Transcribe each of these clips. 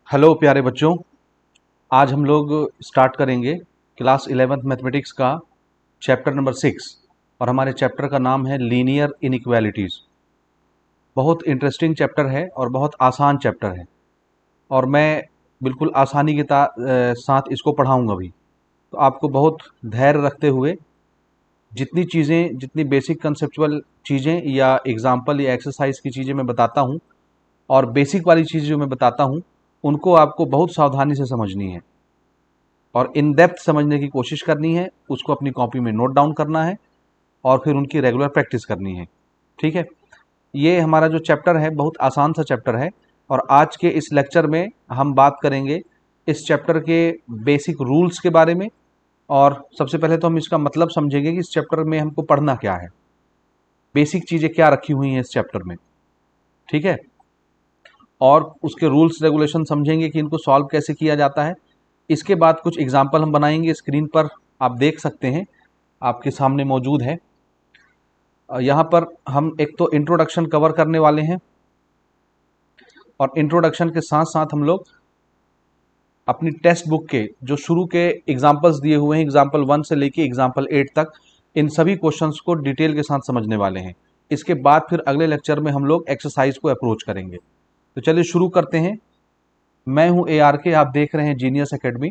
Hello प्यारे बच्चों, आज हम लोग स्टार्ट करेंगे क्लास 11th मैथमेटिक्स का चैप्टर नंबर 6 और हमारे चैप्टर का नाम है लीनियर इनइक्वालिटीज़। बहुत इंटरेस्टिंग चैप्टर है और बहुत आसान चैप्टर है और मैं बिल्कुल आसानी के साथ इसको पढ़ाऊंगा भी। तो आपको बहुत धैर्य रखते हुए जितनी बेसिक कंसेप्चुअल चीज़ें या एग्जाम्पल या एक्सरसाइज की चीज़ें मैं बताता हूँ और बेसिक वाली चीज़ जो मैं बताता हूँ उनको आपको बहुत सावधानी से समझनी है और इन डेप्थ समझने की कोशिश करनी है। उसको अपनी कॉपी में नोट डाउन करना है और फिर उनकी रेगुलर प्रैक्टिस करनी है। ठीक है, ये हमारा जो चैप्टर है बहुत आसान सा चैप्टर है और आज के इस लेक्चर में हम बात करेंगे इस चैप्टर के बेसिक रूल्स के बारे में। और सबसे पहले तो हम इसका मतलब समझेंगे कि इस चैप्टर में हमको पढ़ना क्या है, बेसिक चीज़ें क्या रखी हुई हैं इस चैप्टर में। ठीक है, और उसके रूल्स रेगुलेशन समझेंगे कि इनको सॉल्व कैसे किया जाता है। इसके बाद कुछ एग्जाम्पल हम बनाएंगे, स्क्रीन पर आप देख सकते हैं, आपके सामने मौजूद है। यहाँ पर हम एक तो इंट्रोडक्शन कवर करने वाले हैं और इंट्रोडक्शन के साथ साथ हम लोग अपनी टेक्स्ट बुक के जो शुरू के एग्जाम्पल्स दिए हुए हैं, एग्जाम्पल 1 से लेके एग्जाम्पल 8 तक, इन सभी क्वेश्चंस को डिटेल के साथ समझने वाले हैं। इसके बाद फिर अगले लेक्चर में हम लोग एक्सरसाइज को अप्रोच करेंगे। तो चलिए शुरू करते हैं। मैं हूं ARK, आप देख रहे हैं जीनियस एकेडमी।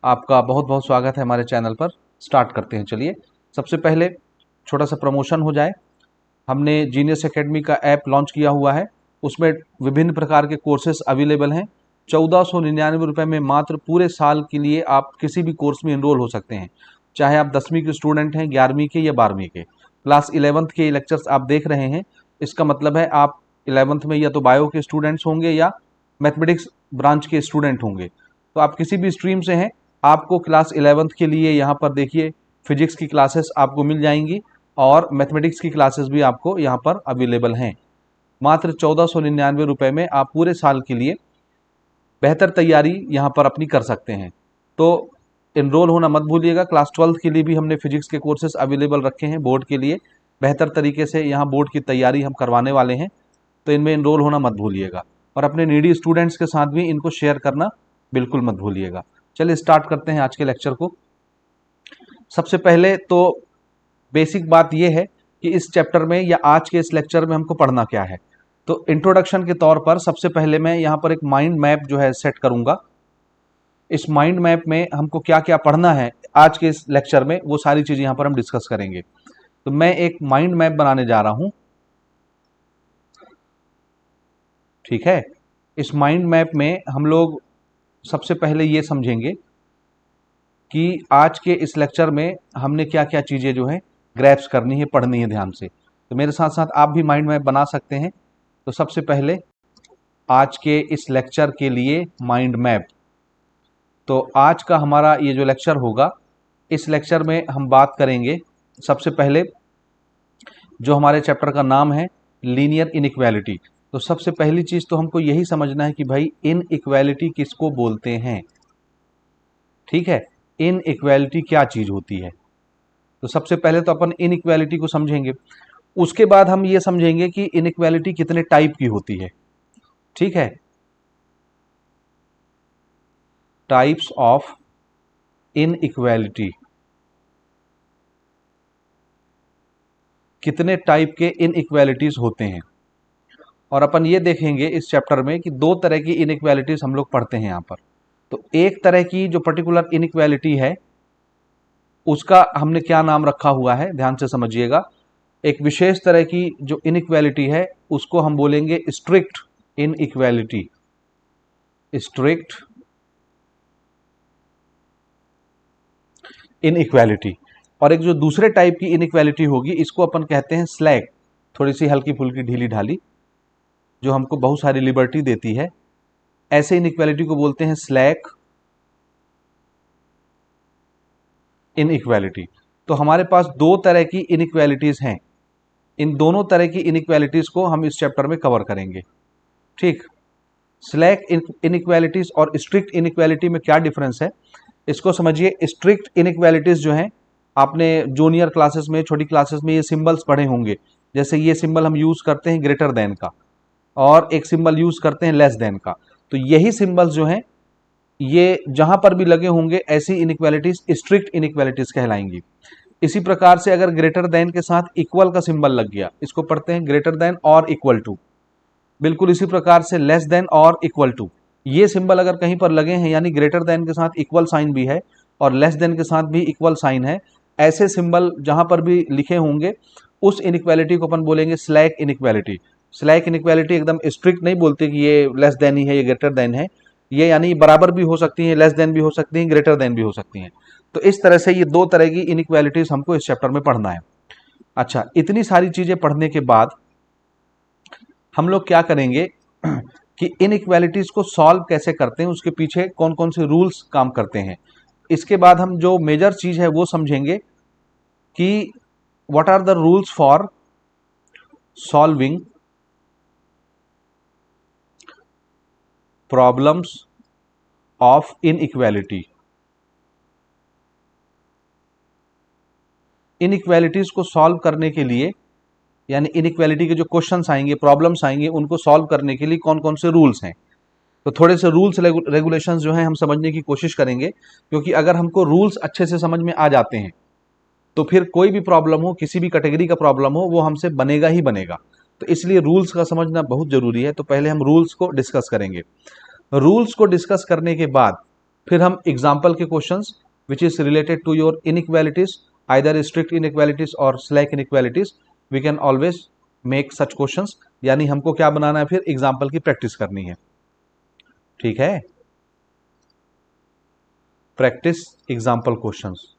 आपका बहुत बहुत स्वागत है हमारे चैनल पर। स्टार्ट करते हैं। चलिए, सबसे पहले छोटा सा प्रमोशन हो जाए। हमने जीनियस एकेडमी का ऐप लॉन्च किया हुआ है, उसमें विभिन्न प्रकार के कोर्सेज अवेलेबल हैं। 1499 रुपये में मात्र पूरे साल के लिए आप किसी भी कोर्स में इनरोल हो सकते हैं, चाहे आप 10वीं के स्टूडेंट हैं, 11वीं के या 12वीं के। क्लास 11th के लेक्चर्स आप देख रहे हैं, इसका मतलब है आप 11th में या तो बायो के स्टूडेंट्स होंगे या मैथमेटिक्स ब्रांच के स्टूडेंट होंगे। तो आप किसी भी स्ट्रीम से हैं, आपको क्लास 11th के लिए यहाँ पर देखिए फिजिक्स की क्लासेस आपको मिल जाएंगी और मैथमेटिक्स की क्लासेस भी आपको यहाँ पर अवेलेबल हैं। मात्र 1499 रुपये में आप पूरे साल के लिए बेहतर तैयारी यहाँ पर अपनी कर सकते हैं। तो इनरोल होना मत भूलिएगा। क्लास 12th के लिए भी हमने फिजिक्स के कोर्सेज अवेलेबल रखे हैं बोर्ड के लिए। बेहतर तरीके से यहाँ बोर्ड की तैयारी हम करवाने वाले हैं, तो इनमें इनरोल होना मत भूलिएगा और अपने नीडी स्टूडेंट्स के साथ भी इनको शेयर करना बिल्कुल मत भूलिएगा। चलिए स्टार्ट करते हैं आज के लेक्चर को। सबसे पहले तो बेसिक बात यह है कि इस चैप्टर में या आज के इस लेक्चर में हमको पढ़ना क्या है। तो इंट्रोडक्शन के तौर पर सबसे पहले मैं यहाँ पर एक माइंड मैप जो है सेट करूँगा। इस माइंड मैप में हमको क्या क्या पढ़ना है आज के इस लेक्चर में, वो सारी चीज़ें यहाँ पर हम डिस्कस करेंगे। तो मैं एक माइंड मैप बनाने जा रहा हूँ। ठीक है, इस माइंड मैप में हम लोग सबसे पहले ये समझेंगे कि आज के इस लेक्चर में हमने क्या क्या चीज़ें जो है ग्रैप्स करनी है, पढ़नी है ध्यान से। तो मेरे साथ साथ आप भी माइंड मैप बना सकते हैं। तो सबसे पहले आज के इस लेक्चर के लिए माइंड मैप। तो आज का हमारा ये जो लेक्चर होगा, इस लेक्चर में हम बात करेंगे सबसे पहले जो हमारे चैप्टर का नाम है लीनियर इनइक्वालिटी। तो सबसे पहली चीज़ तो हमको यही समझना है कि भाई इनइक्वालिटी किसको बोलते हैं। ठीक है, इनइक्वालिटी क्या चीज़ होती है। तो सबसे पहले तो अपन इनइक्वालिटी को समझेंगे, उसके बाद हम ये समझेंगे कि इनइक्वालिटी कितने टाइप की होती है। ठीक है, टाइप्स ऑफ इनइक्वालिटी, कितने टाइप के इनइक्वालिटीज होते हैं। और अपन ये देखेंगे इस चैप्टर में कि दो तरह की इनइक्वालिटीज हम लोग पढ़ते हैं यहाँ पर। तो एक तरह की जो पर्टिकुलर इनइक्वालिटी है उसका हमने क्या नाम रखा हुआ है, ध्यान से समझिएगा। एक विशेष तरह की जो इनइक्वालिटी है उसको हम बोलेंगे स्ट्रिक्ट इनइक्वालिटी, स्ट्रिक्ट इनइक्वालिटी। और एक जो दूसरे टाइप की इनइक्वालिटी होगी इसको अपन कहते हैं स्लैक, थोड़ी सी हल्की फुल्की ढीली ढाली, जो हमको बहुत सारी लिबर्टी देती है। ऐसे इनइक्वालिटी को बोलते हैं स्लैक इनइक्वालिटी। तो हमारे पास दो तरह की इनइक्वालिटीज हैं। इन दोनों तरह की इनइक्वालिटीज को हम इस चैप्टर में कवर करेंगे। ठीक, स्लैक इनइक्वालिटीज और स्ट्रिक्ट इनइक्वालिटी में क्या डिफरेंस है इसको समझिए। स्ट्रिक्ट इनइक्वालिटीज जो हैं, आपने जूनियर क्लासेस में, छोटी क्लासेस में ये सिंबल्स पढ़े होंगे। जैसे ये सिंबल हम यूज करते हैं ग्रेटर देन का, और एक सिंबल यूज करते हैं लेस देन का। तो यही सिंबल्स जो हैं ये जहां पर भी लगे होंगे ऐसी इनइक्वालिटीज स्ट्रिक्ट इनइक्वालिटीज कहलाएंगी। इसी प्रकार से अगर ग्रेटर देन के साथ इक्वल का सिंबल लग गया, इसको पढ़ते हैं ग्रेटर देन और इक्वल टू। बिल्कुल इसी प्रकार से लेस देन और इक्वल टू, ये सिंबल अगर कहीं पर लगे हैं यानी ग्रेटर देन के साथ इक्वल साइन भी है और लेस देन के साथ भी इक्वल साइन है, ऐसे सिंबल जहां पर भी लिखे होंगे उस इनइक्वालिटी को अपन बोलेंगे स्लैक इनइक्वालिटी। स्लैक इनइक्वालिटी एकदम स्ट्रिक्ट नहीं बोलते कि ये लेस देन ही है, ये ग्रेटर देन है, ये यानी बराबर भी हो सकती हैं, लेस देन भी हो सकती हैं, ग्रेटर देन भी हो सकती हैं। तो इस तरह से ये दो तरह की इनइक्वालिटीज हमको इस चैप्टर में पढ़ना है। अच्छा, इतनी सारी चीजें पढ़ने के बाद हम लोग क्या करेंगे कि इनइक्वालिटीज को सॉल्व कैसे करते हैं, उसके पीछे कौन कौन से रूल्स काम करते हैं। इसके बाद हम जो मेजर चीज है वो समझेंगे कि what are the rules for solving problems of inequality. Inequalities को सॉल्व करने के लिए यानी इनइक्वालिटी के जो क्वेश्चंस आएंगे, प्रॉब्लम्स आएंगे, उनको सॉल्व करने के लिए कौन कौन से रूल्स हैं। तो थोड़े से रूल्स रेगुलेशंस जो हैं हम समझने की कोशिश करेंगे, क्योंकि अगर हमको रूल्स अच्छे से समझ में आ जाते हैं तो फिर कोई भी प्रॉब्लम हो, किसी भी कैटेगरी का प्रॉब्लम हो, वो हमसे बनेगा ही बनेगा। तो इसलिए रूल्स का समझना बहुत जरूरी है। तो पहले हम रूल्स को डिस्कस करेंगे। रूल्स को डिस्कस करने के बाद फिर हम एग्जाम्पल के questions which is related to your inequalities, either strict inequalities और slack inequalities, we can always make such questions. यानी हमको क्या बनाना है, फिर एग्जाम्पल की प्रैक्टिस करनी है। ठीक है, प्रैक्टिस एग्जाम्पल क्वेश्चंस।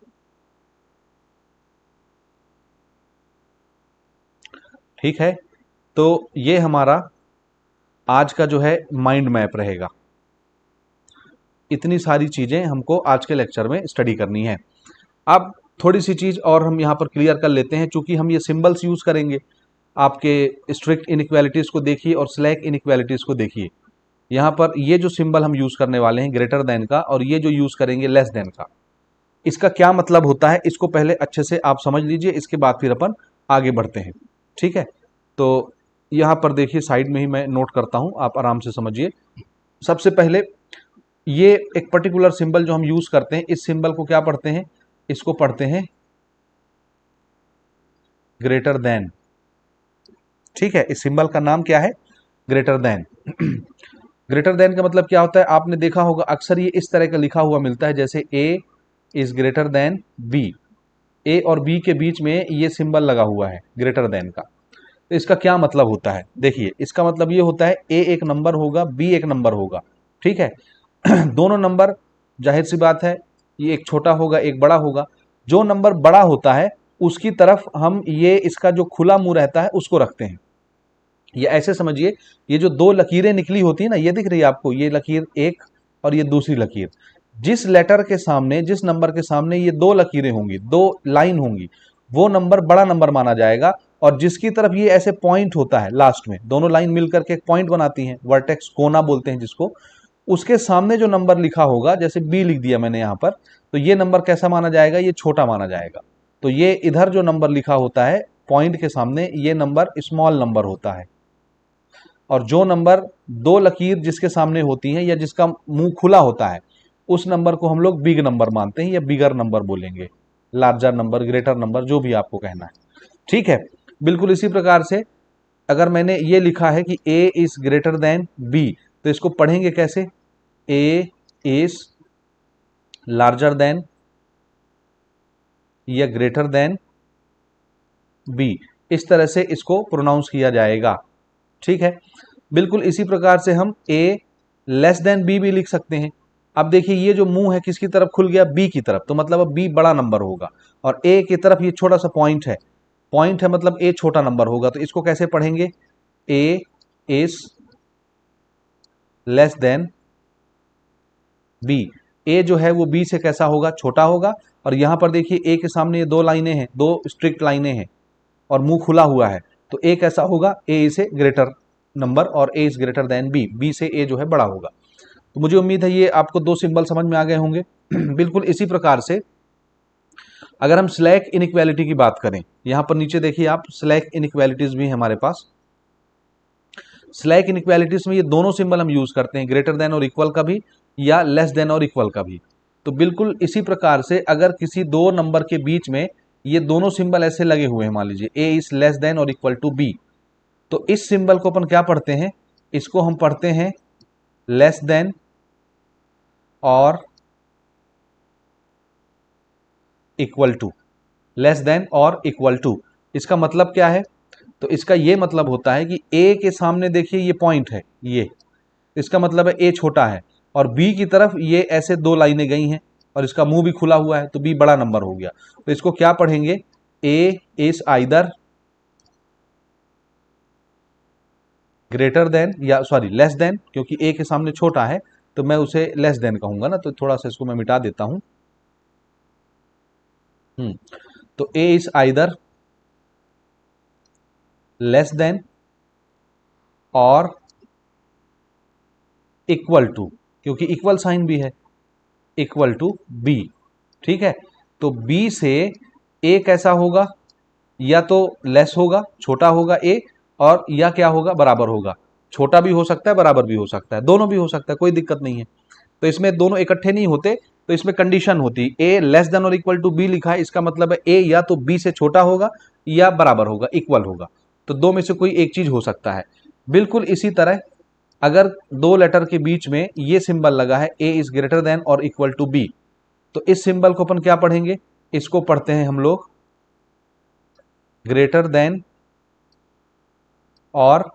ठीक है, तो ये हमारा आज का जो है माइंड मैप रहेगा। इतनी सारी चीजें हमको आज के लेक्चर में स्टडी करनी है। अब थोड़ी सी चीज और हम यहाँ पर क्लियर कर लेते हैं, चूंकि हम ये सिंबल्स यूज करेंगे। आपके स्ट्रिक्ट इनइक्वालिटीज को देखिए और स्लैक इनइक्वालिटीज को देखिए। यहाँ पर ये जो सिंबल हम यूज करने वाले हैं ग्रेटर देन का, और ये जो यूज करेंगे लेस देन का, इसका क्या मतलब होता है इसको पहले अच्छे से आप समझ लीजिए, इसके बाद फिर अपन आगे बढ़ते हैं। ठीक है, तो यहाँ पर देखिए साइड में ही मैं नोट करता हूँ, आप आराम से समझिए। सबसे पहले ये एक पर्टिकुलर सिंबल जो हम यूज करते हैं, इस सिंबल को क्या पढ़ते हैं, इसको पढ़ते हैं ग्रेटर देन। ठीक है, इस सिंबल का नाम क्या है, ग्रेटर देन। ग्रेटर देन का मतलब क्या होता है, आपने देखा होगा अक्सर ये इस तरह का लिखा हुआ मिलता है, जैसे A is greater than B. ए और बी के बीच में ये सिंबल लगा हुआ है ग्रेटर देन का। तो इसका क्या मतलब होता है, देखिए इसका मतलब ये होता है ए एक नंबर होगा, बी एक नंबर होगा। ठीक है, दोनों नंबर जाहिर सी बात है ये एक छोटा होगा एक बड़ा होगा। जो नंबर बड़ा होता है उसकी तरफ हम ये इसका जो खुला मुंह रहता है उसको रखते हैं। ये ऐसे समझिए, ये जो दो लकीरें निकली होती है ना, ये दिख रही है आपको, ये लकीर एक और ये दूसरी लकीर। जिस लेटर के सामने, जिस नंबर के सामने ये दो लकीरें होंगी, दो लाइन होंगी, वो नंबर बड़ा नंबर माना जाएगा। और जिसकी तरफ ये ऐसे पॉइंट होता है लास्ट में, दोनों लाइन मिलकर के एक पॉइंट बनाती हैं, वर्टेक्स कोना बोलते हैं जिसको, उसके सामने जो नंबर लिखा होगा, जैसे बी लिख दिया मैंने यहाँ पर, तो ये नंबर कैसा माना जाएगा, ये छोटा माना जाएगा। तो ये इधर जो नंबर लिखा होता है पॉइंट के सामने, ये नंबर स्मॉल नंबर होता है। और जो नंबर दो लकीर जिसके सामने होती हैं या जिसका मुंह खुला होता है, उस नंबर को हम लोग बिग नंबर मानते हैं या बिगर नंबर बोलेंगे, लार्जर नंबर, ग्रेटर नंबर, जो भी आपको कहना है। ठीक है, बिल्कुल इसी प्रकार से अगर मैंने ये लिखा है कि ए इज ग्रेटर देन बी, तो इसको पढ़ेंगे कैसे, ए इज लार्जर देन या ग्रेटर देन बी, इस तरह से इसको प्रोनाउंस किया जाएगा। ठीक है, बिल्कुल इसी प्रकार से हम ए लेस देन बी भी लिख सकते हैं। अब देखिए ये जो मुंह है किसकी तरफ खुल गया, बी की तरफ, तो मतलब अब बी बड़ा नंबर होगा। और ए की तरफ ये छोटा सा पॉइंट है, पॉइंट है मतलब ए छोटा नंबर होगा। तो इसको कैसे पढ़ेंगे, ए इज लेस देन बी। ए जो है वो बी से कैसा होगा, छोटा होगा। और यहां पर देखिए ए के सामने ये दो लाइनें हैं, दो स्ट्रिक्ट लाइनें हैं और मुंह खुला हुआ है, तो ए कैसा होगा, ए से ग्रेटर नंबर, और a is greater than b, b से ए जो है बड़ा होगा। तो मुझे उम्मीद है ये आपको दो सिंबल समझ में आ गए होंगे। बिल्कुल इसी प्रकार से अगर हम स्लैक इनइक्वालिटी की बात करें, यहां पर नीचे देखिए आप, स्लैक इनइक्वालिटीज भी है हमारे पास। स्लैक इनइक्वालिटीज में ये दोनों सिंबल हम यूज करते हैं, ग्रेटर देन और इक्वल का भी या लेस देन और इक्वल का भी। तो बिल्कुल इसी प्रकार से अगर किसी दो नंबर के बीच में ये दोनों सिंबल ऐसे लगे हुए हैं, मान लीजिए ए इज लेस देन और इक्वल टू बी, तो इस सिंबल को अपन क्या पढ़ते हैं, इसको हम पढ़ते हैं लेस देन और इक्वल टू, लेस देन और इक्वल टू। इसका मतलब क्या है, तो इसका ये मतलब होता है कि ए के सामने देखिए ये पॉइंट है, ये इसका मतलब है ए छोटा है, और बी की तरफ ये ऐसे दो लाइनें गई हैं और इसका मुंह भी खुला हुआ है, तो बी बड़ा नंबर हो गया। तो इसको क्या पढ़ेंगे, ए इज आइदर ग्रेटर देन या सॉरी लेस देन, क्योंकि ए के सामने छोटा है तो मैं उसे लेस देन कहूंगा ना, तो थोड़ा सा इसको मैं मिटा देता हूं। तो ए इज आइदर लेस देन और इक्वल टू, क्योंकि इक्वल साइन भी है, इक्वल टू बी। ठीक है, तो बी से ए कैसा होगा, या तो लेस होगा, छोटा होगा ए, और या क्या होगा, बराबर होगा। छोटा भी हो सकता है, बराबर भी हो सकता है, दोनों भी हो सकता है, कोई दिक्कत नहीं है। तो इसमें दोनों इकट्ठे नहीं होते, तो इसमें कंडीशन होती है ए लेस देन और इक्वल टू बी लिखा है, इसका मतलब है ए या तो बी से छोटा होगा या बराबर होगा, इक्वल होगा। तो दो में से कोई एक चीज हो सकता है। बिल्कुल इसी तरह अगर दो लेटर के बीच में ये सिंबल लगा है ए इज ग्रेटर देन और इक्वल टू बी, तो इस सिंबल को अपन क्या पढ़ेंगे, इसको पढ़ते हैं हम लोग ग्रेटर देन और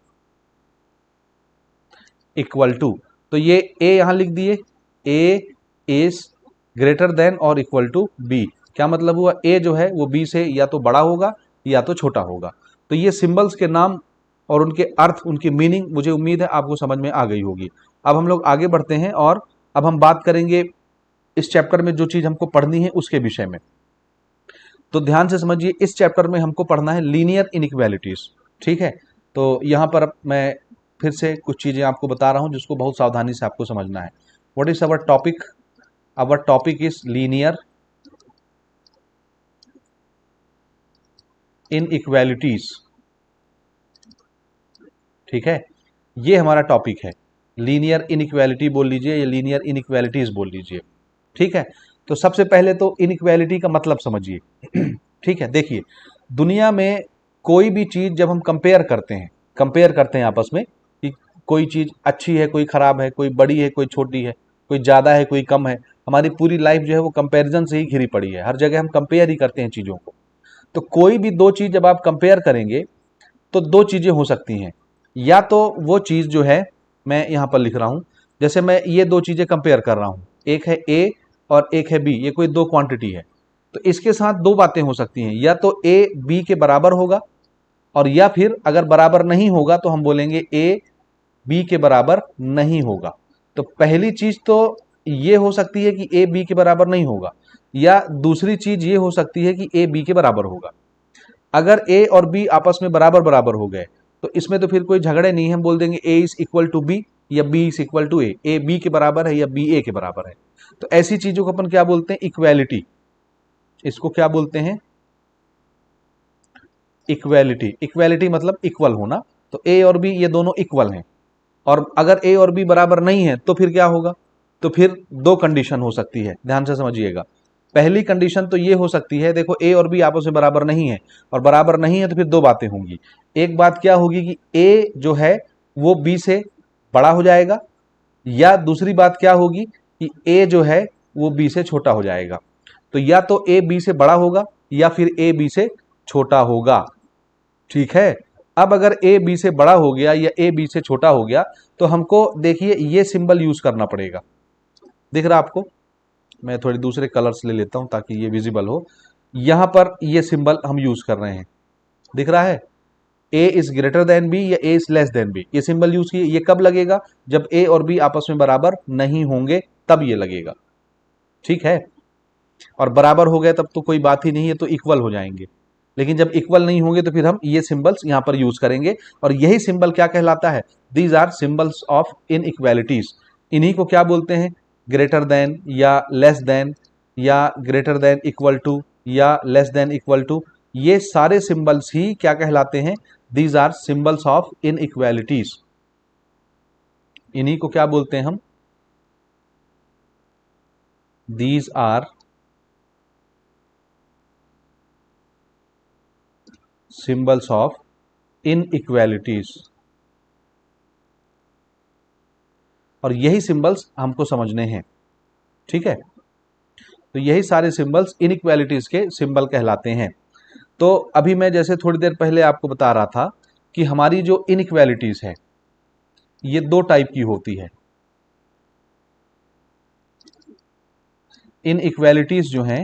इक्वल टू। तो ये ए यहां लिख दिए, ए इज ग्रेटर देन और इक्वल टू बी, क्या मतलब हुआ, ए जो है वो बी से या तो बड़ा होगा या तो छोटा होगा। तो ये सिंबल्स के नाम और उनके अर्थ, उनकी मीनिंग मुझे उम्मीद है आपको समझ में आ गई होगी। अब हम लोग आगे बढ़ते हैं और अब हम बात करेंगे इस चैप्टर में जो चीज हमको पढ़नी है उसके विषय में। तो ध्यान से समझिए, इस चैप्टर में हमको पढ़ना है लीनियर इनइक्वालिटीज। ठीक है, तो यहां पर अब मैं फिर से कुछ चीजें आपको बता रहा हूं जिसको बहुत सावधानी से आपको समझना है। What is our topic, our topic is linear inequalities. ठीक है, ये हमारा टॉपिक है, लीनियर इनइक्वालिटी बोल लीजिए या लीनियर इनइक्वालिटीज बोल लीजिए। ठीक है, तो सबसे पहले तो इनइक्वालिटी का मतलब समझिए। ठीक है, देखिए दुनिया में कोई भी चीज जब हम कंपेयर करते हैं आपस में कि कोई चीज अच्छी है, कोई खराब है, कोई बड़ी है, कोई छोटी है, कोई ज्यादा है, कोई कम है, हमारी पूरी लाइफ जो है वो कंपैरिजन से ही घिरी पड़ी है, हर जगह हम कंपेयर ही करते हैं चीजों को। तो कोई भी दो चीज जब आप कंपेयर करेंगे तो दो चीजें हो सकती हैं, या तो वो चीज जो है, मैं यहां पर लिख रहा हूं, जैसे मैं ये दो चीजें कंपेयर कर रहा हूं, एक है ए और एक है बी, ये कोई दो क्वांटिटी है, तो इसके साथ दो बातें हो सकती हैं, या तो ए बी के बराबर होगा, और या फिर अगर बराबर नहीं होगा तो हम बोलेंगे ए बी के बराबर नहीं होगा। तो पहली चीज तो ये हो सकती है कि ए बी के बराबर नहीं होगा, या दूसरी चीज ये हो सकती है कि ए बी के बराबर होगा। अगर ए और बी आपस में बराबर बराबर हो गए तो इसमें तो फिर कोई झगड़े नहीं है, हम बोल देंगे A is equal to B या B is equal to A B के बराबर है या बी ए के बराबर है। तो ऐसी चीजों को अपन क्या बोलते हैं, इक्वेलिटी। इसको क्या बोलते हैं, इक्वेलिटी। इक्वेलिटी मतलब इक्वल होना, तो ए और बी ये दोनों इक्वल हैं, और अगर ए और बी बराबर नहीं है तो फिर क्या होगा, तो फिर दो कंडीशन हो सकती है, ध्यान से समझिएगा। पहली कंडीशन तो ये हो सकती है, देखो ए और बी आपस में बराबर नहीं है, और बराबर नहीं है तो फिर दो बातें होंगी। एक बात क्या होगी कि ए जो है वो बी से बड़ा हो जाएगा, या दूसरी बात क्या होगी कि ए जो है वो बी से छोटा हो जाएगा। तो या तो ए बी से बड़ा होगा या फिर ए बी से छोटा होगा। ठीक है, अब अगर ए बी से बड़ा हो गया या ए बी से छोटा हो गया तो हमको देखिए ये सिंबल यूज करना पड़ेगा। दिख रहा आपको, मैं थोड़े दूसरे कलर्स ले लेता हूं ताकि ये विजिबल हो। यहां पर ये सिंबल हम यूज कर रहे हैं, दिख रहा है, ए इज ग्रेटर देन बी या ए इज लेस देन बी, ये सिंबल यूज किए। ये कब लगेगा, जब ए और बी आपस में बराबर नहीं होंगे तब ये लगेगा। ठीक है, और बराबर हो गए तब तो कोई बात ही नहीं है, तो इक्वल हो जाएंगे। लेकिन जब इक्वल नहीं होंगे तो फिर हम ये सिंबल्स यहां पर यूज करेंगे, और यही सिंबल क्या कहलाता है, these are symbols of inequalities. इन्हीं को क्या बोलते हैं, ग्रेटर देन या लेस देन या ग्रेटर देन इक्वल टू या लेस देन इक्वल टू, ये सारे सिंबल्स ही क्या कहलाते हैं, these are symbols of inequalities. इन्हीं को क्या बोलते हैं हम, these are symbols of inequalities. और यही सिंबल्स हमको समझने हैं, ठीक है। तो यही सारे सिंबल्स इनइक्वालिटीज के सिंबल कहलाते हैं। तो अभी मैं जैसे थोड़ी देर पहले आपको बता रहा था कि हमारी जो इनइक्वालिटीज है ये दो टाइप की होती है। इनइक्वालिटीज जो हैं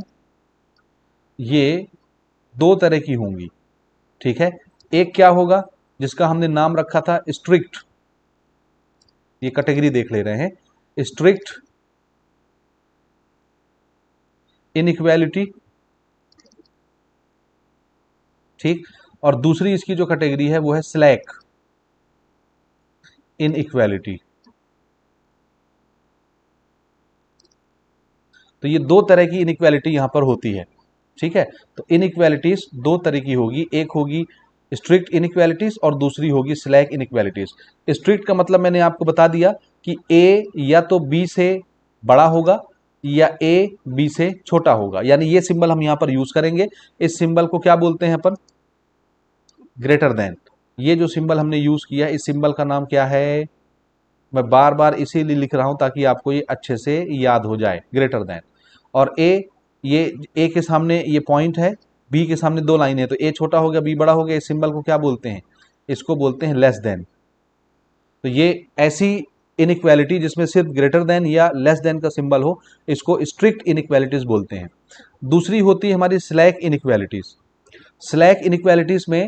ये दो तरह की होंगी, ठीक है। एक क्या होगा जिसका हमने नाम रखा था स्ट्रिक्ट, ये कैटेगरी देख ले रहे हैं, स्ट्रिक्ट इनइक्वालिटी, ठीक। और दूसरी इसकी जो कैटेगरी है वो है स्लैक इनइक्वालिटी। तो ये दो तरह की इनइक्वालिटी यहां पर होती है, ठीक है। तो इनइक्वालिटीज दो तरह की होगी, एक होगी स्ट्रिक्ट इनइक्वालिटीज और दूसरी होगी स्लैक इनइक्वालिटीज। स्ट्रिक्ट का मतलब मैंने आपको बता दिया कि ए या तो बी से बड़ा होगा या ए बी से छोटा होगा, यानी ये सिंबल हम यहां पर यूज करेंगे। इस सिंबल को क्या बोलते हैं अपन, ग्रेटर देन। ये जो सिंबल हमने यूज किया इस सिंबल का नाम क्या है, मैं बार बार इसीलिए लिख रहा हूं ताकि आपको ये अच्छे से याद हो जाए, ग्रेटर देन। और ए, ये ए के सामने ये पॉइंट है, बी के सामने दो लाइन है, तो ए छोटा हो गया बी बड़ा हो गया, इस सिंबल को क्या बोलते हैं, इसको बोलते हैं लेस देन। तो ये ऐसी इनइक्वालिटी जिसमें सिर्फ ग्रेटर देन या लेस देन का सिंबल हो, इसको स्ट्रिक्ट इनइक्वालिटीज बोलते हैं। दूसरी होती है हमारी स्लैक इनइक्वालिटीज। स्लैक इनइक्वालिटीज में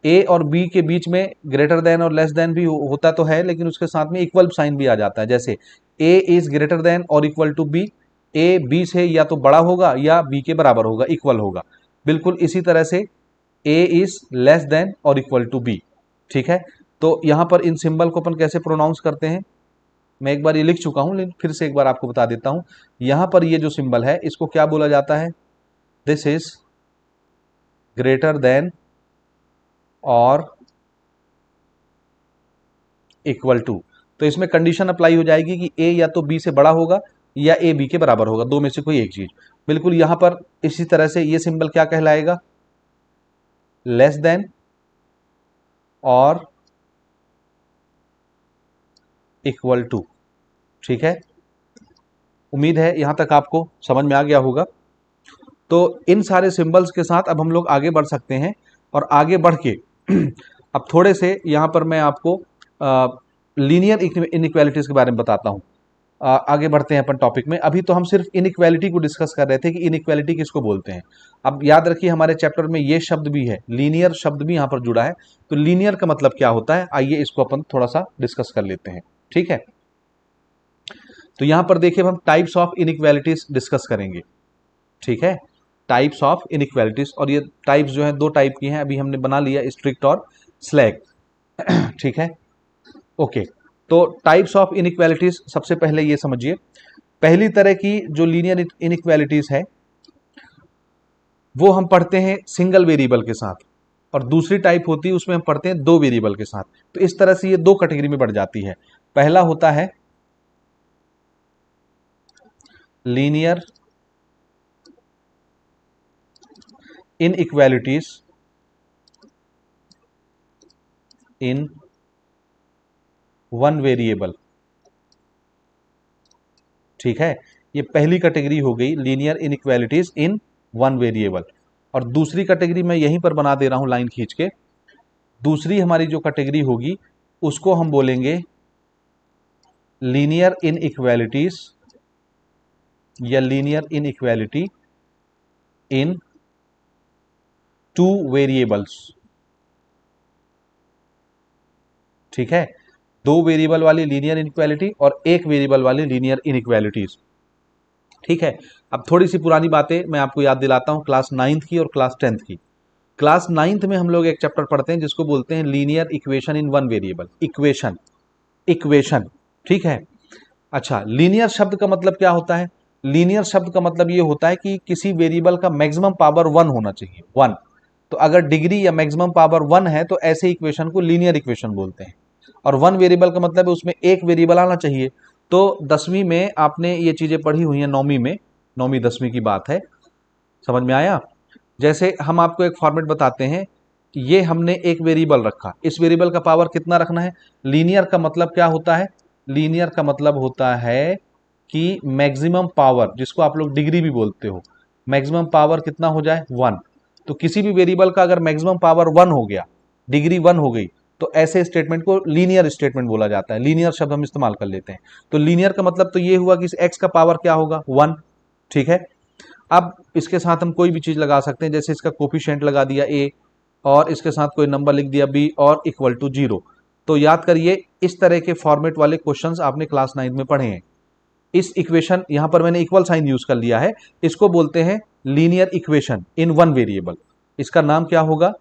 ए और बी के बीच में ग्रेटर देन और लेस देन भी होता तो है, लेकिन उसके साथ में इक्वल साइन भी आ जाता है। जैसे ए इज ग्रेटर देन और equal to B, A B से या तो बड़ा होगा या बी के बराबर होगा, इक्वल होगा। बिल्कुल इसी तरह से ए इज लेस देन और इक्वल टू बी, ठीक है। तो यहां पर इन सिंबल को अपन कैसे प्रोनाउंस करते हैं, मैं एक बार ये लिख चुका हूं लेकिन फिर से एक बार आपको बता देता हूं। यहां पर ये जो सिंबल है इसको क्या बोला जाता है, दिस इज ग्रेटर देन और इक्वल टू। तो इसमें कंडीशन अप्लाई हो जाएगी कि ए या तो बी से बड़ा होगा या ए बी के बराबर होगा, दो में से कोई एक चीज। बिल्कुल यहां पर इसी तरह से ये सिंबल क्या कहलाएगा, लेस देन और इक्वल टू, ठीक है। उम्मीद है यहां तक आपको समझ में आ गया होगा। तो इन सारे सिंबल्स के साथ अब हम लोग आगे बढ़ सकते हैं, और आगे बढ़ के अब थोड़े से यहां पर मैं आपको लीनियर इनइक्वालिटीज के बारे में बताता हूं। आगे बढ़ते हैं अपन टॉपिक में। अभी तो हम सिर्फ इनइक्वालिटी को डिस्कस कर रहे थे कि इनइक्वालिटी किसको बोलते हैं। अब याद रखिए हमारे चैप्टर में ये शब्द भी है, लीनियर शब्द भी यहां पर जुड़ा है। तो लीनियर का मतलब क्या होता है, आइए इसको अपन थोड़ा सा डिस्कस कर लेते हैं, ठीक है। तो यहां पर देखिए हम टाइप्स ऑफ इनइक्वालिटीज डिस्कस करेंगे, ठीक है। टाइप्स ऑफ इनइक्वालिटीज, और ये टाइप्स जो है दो टाइप की हैं, अभी हमने बना लिया, स्ट्रिक्ट और स्लैक, ठीक है। ओके, तो टाइप्स ऑफ इनइक्वालिटीज सबसे पहले ये समझिए। पहली तरह की जो लीनियर इनइक्वालिटीज है वो हम पढ़ते हैं सिंगल वेरिएबल के साथ, और दूसरी टाइप होती है उसमें हम पढ़ते हैं दो वेरिएबल के साथ। तो इस तरह से ये दो कैटेगरी में बढ़ जाती है। पहला होता है लीनियर इनइक्वालिटीज इन वन वेरिएबल, ठीक है। ये पहली कैटेगरी हो गई, लीनियर इनइक्वालिटीज इन वन वेरिएबल। और दूसरी कैटेगरी मैं यहीं पर बना दे रहा हूं लाइन खींच के। दूसरी हमारी जो कैटेगरी होगी उसको हम बोलेंगे लीनियर इनइक्वालिटीज या linear inequality in two variables, ठीक है। दो वेरिएबल वाली लीनियर इनइक्वालिटी और एक वेरिएबल वाली लीनियर इनइक्वालिटीज, ठीक है। अब थोड़ी सी पुरानी बातें मैं आपको याद दिलाता हूं, क्लास 9th की और क्लास 10th की। क्लास 9th में हम लोग एक चैप्टर पढ़ते हैं जिसको बोलते हैं linear equation in one variable. Equation, equation, ठीक है। अच्छा, लीनियर शब्द का मतलब क्या होता है, लीनियर शब्द का मतलब ये होता है कि किसी वेरिएबल का मैक्सिमम पावर 1 होना चाहिए, 1। तो अगर डिग्री या मैक्सिमम पावर 1 है तो ऐसे इक्वेशन को लीनियर इक्वेशन बोलते हैं, और वन वेरिएबल का मतलब है उसमें एक वेरिएबल आना चाहिए। तो 10वीं में आपने ये चीजें पढ़ी हुई हैं, 9वीं में, 9वीं 10वीं की बात है, समझ में आया। जैसे हम आपको एक फॉर्मेट बताते हैं, ये हमने एक वेरिएबल रखा, इस वेरिएबल का पावर कितना रखना है। लीनियर का मतलब क्या होता है, लीनियर का मतलब होता है कि मैक्सिमम पावर, जिसको आप लोग डिग्री भी बोलते हो, मैक्सिमम पावर कितना हो जाए 1। तो किसी भी वेरिएबल का अगर मैक्सिमम पावर 1 हो गया, डिग्री 1 हो गई, तो ऐसे स्टेटमेंट को लीनियर स्टेटमेंट बोला जाता है। लीनियर शब्द हम इस्तेमाल कर लेते हैं। तो लीनियर का मतलब तो ये हुआ कि इस एक्स का पावर क्या होगा 1, ठीक है। अब इसके साथ हम कोई भी चीज लगा सकते हैं, जैसे इसका कोफिशिएंट लगा दिया a, और इसके साथ कोई नंबर लिख दिया b और इक्वल टू 0। तो याद करिए, इस तरह के फॉर्मेट वाले क्वेश्चंस आपने क्लास 9 में पढ़े हैं। इस इक्वेशन, यहां पर मैंने इक्वल साइन यूज कर लिया है, इसको बोलते हैं linear equation in one variable. इसका नाम क्या होगा,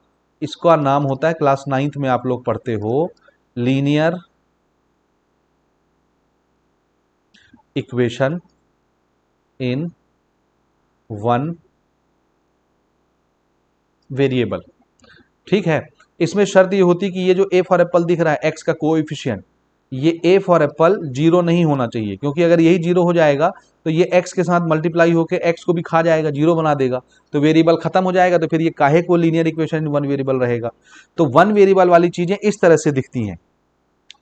इसका नाम होता है, क्लास 9th में आप लोग पढ़ते हो, linear equation in one variable, ठीक है। इसमें शर्त ये होती कि ये जो ए फॉर एप्पल दिख रहा है, एक्स का कोएफिशिएंट, ये ए फॉर एप्पल 0 नहीं होना चाहिए, क्योंकि अगर यही 0 हो जाएगा तो ये एक्स के साथ मल्टीप्लाई होकर एक्स को भी खा जाएगा, 0 बना देगा, तो वेरिएबल खत्म हो जाएगा। तो फिर ये काहे को linear equation in one variable रहेगा। तो वन वेरिएबल वाली चीजें इस तरह से दिखती हैं,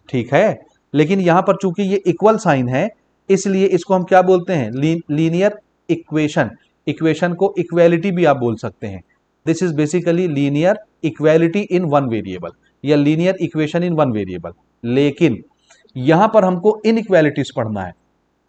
ठीक है। लेकिन यहां पर चूंकि ये इक्वल साइन है, इसलिए इसको हम क्या बोलते हैं, लीनियर इक्वेशन। इक्वेशन को इक्वेलिटी भी आप बोल सकते हैं। This is basically linear equality in one variable, या linear equation in one variable. लेकिन यहां पर हमको इनइक्वेलिटीज पढ़ना है,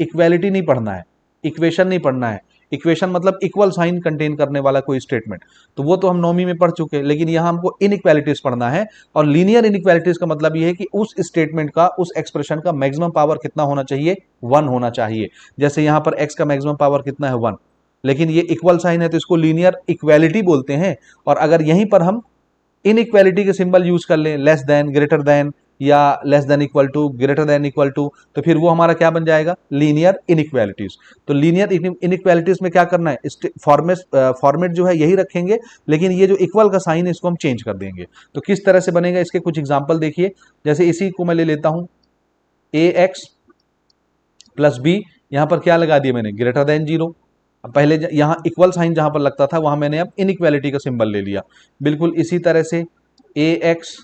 इक्वेलिटी नहीं पढ़ना है, इक्वेशन नहीं पढ़ना है। इक्वेशन मतलब इक्वल साइन कंटेन करने वाला कोई स्टेटमेंट, तो वो तो हम 9वीं में पढ़ चुके हैं। लेकिन यहां हमको इनइक्वेलिटीज पढ़ना है, और लीनियर इनइक्वेलिटीज का मतलब ये है कि उस स्टेटमेंट का, उस एक्सप्रेशन का मैक्सिमम पावर कितना होना चाहिए, 1 होना चाहिए। जैसे यहां पर एक्स का मैक्सिमम पावर कितना है 1, लेकिन ये इक्वल साइन है तो इसको लीनियर इक्वेलिटी बोलते हैं। और अगर यहीं पर हम इनइक्वेलिटी के सिंबल यूज कर लें, लेस देन, ग्रेटर देन, या less than equal to, greater than equal to, तो फिर वो हमारा क्या बन जाएगा, लीनियर इनइक्वेलिटीज। तो लीनियर इनइक्वेलिटीज में क्या करना है, फॉर्मेट जो है यही रखेंगे, लेकिन ये जो इक्वल का साइन है इसको हम चेंज कर देंगे। तो किस तरह से बनेगा, इसके कुछ एग्जांपल देखिए। जैसे इसी को मैं ले लेता हूं, ए एक्स प्लस बी, यहां पर क्या लगा दिया मैंने, ग्रेटर देन 0। अब पहले यहां इक्वल साइन जहां पर लगता था, वहां मैंने अब इनइक्वेलिटी का सिंबल ले लिया। बिल्कुल इसी तरह से a x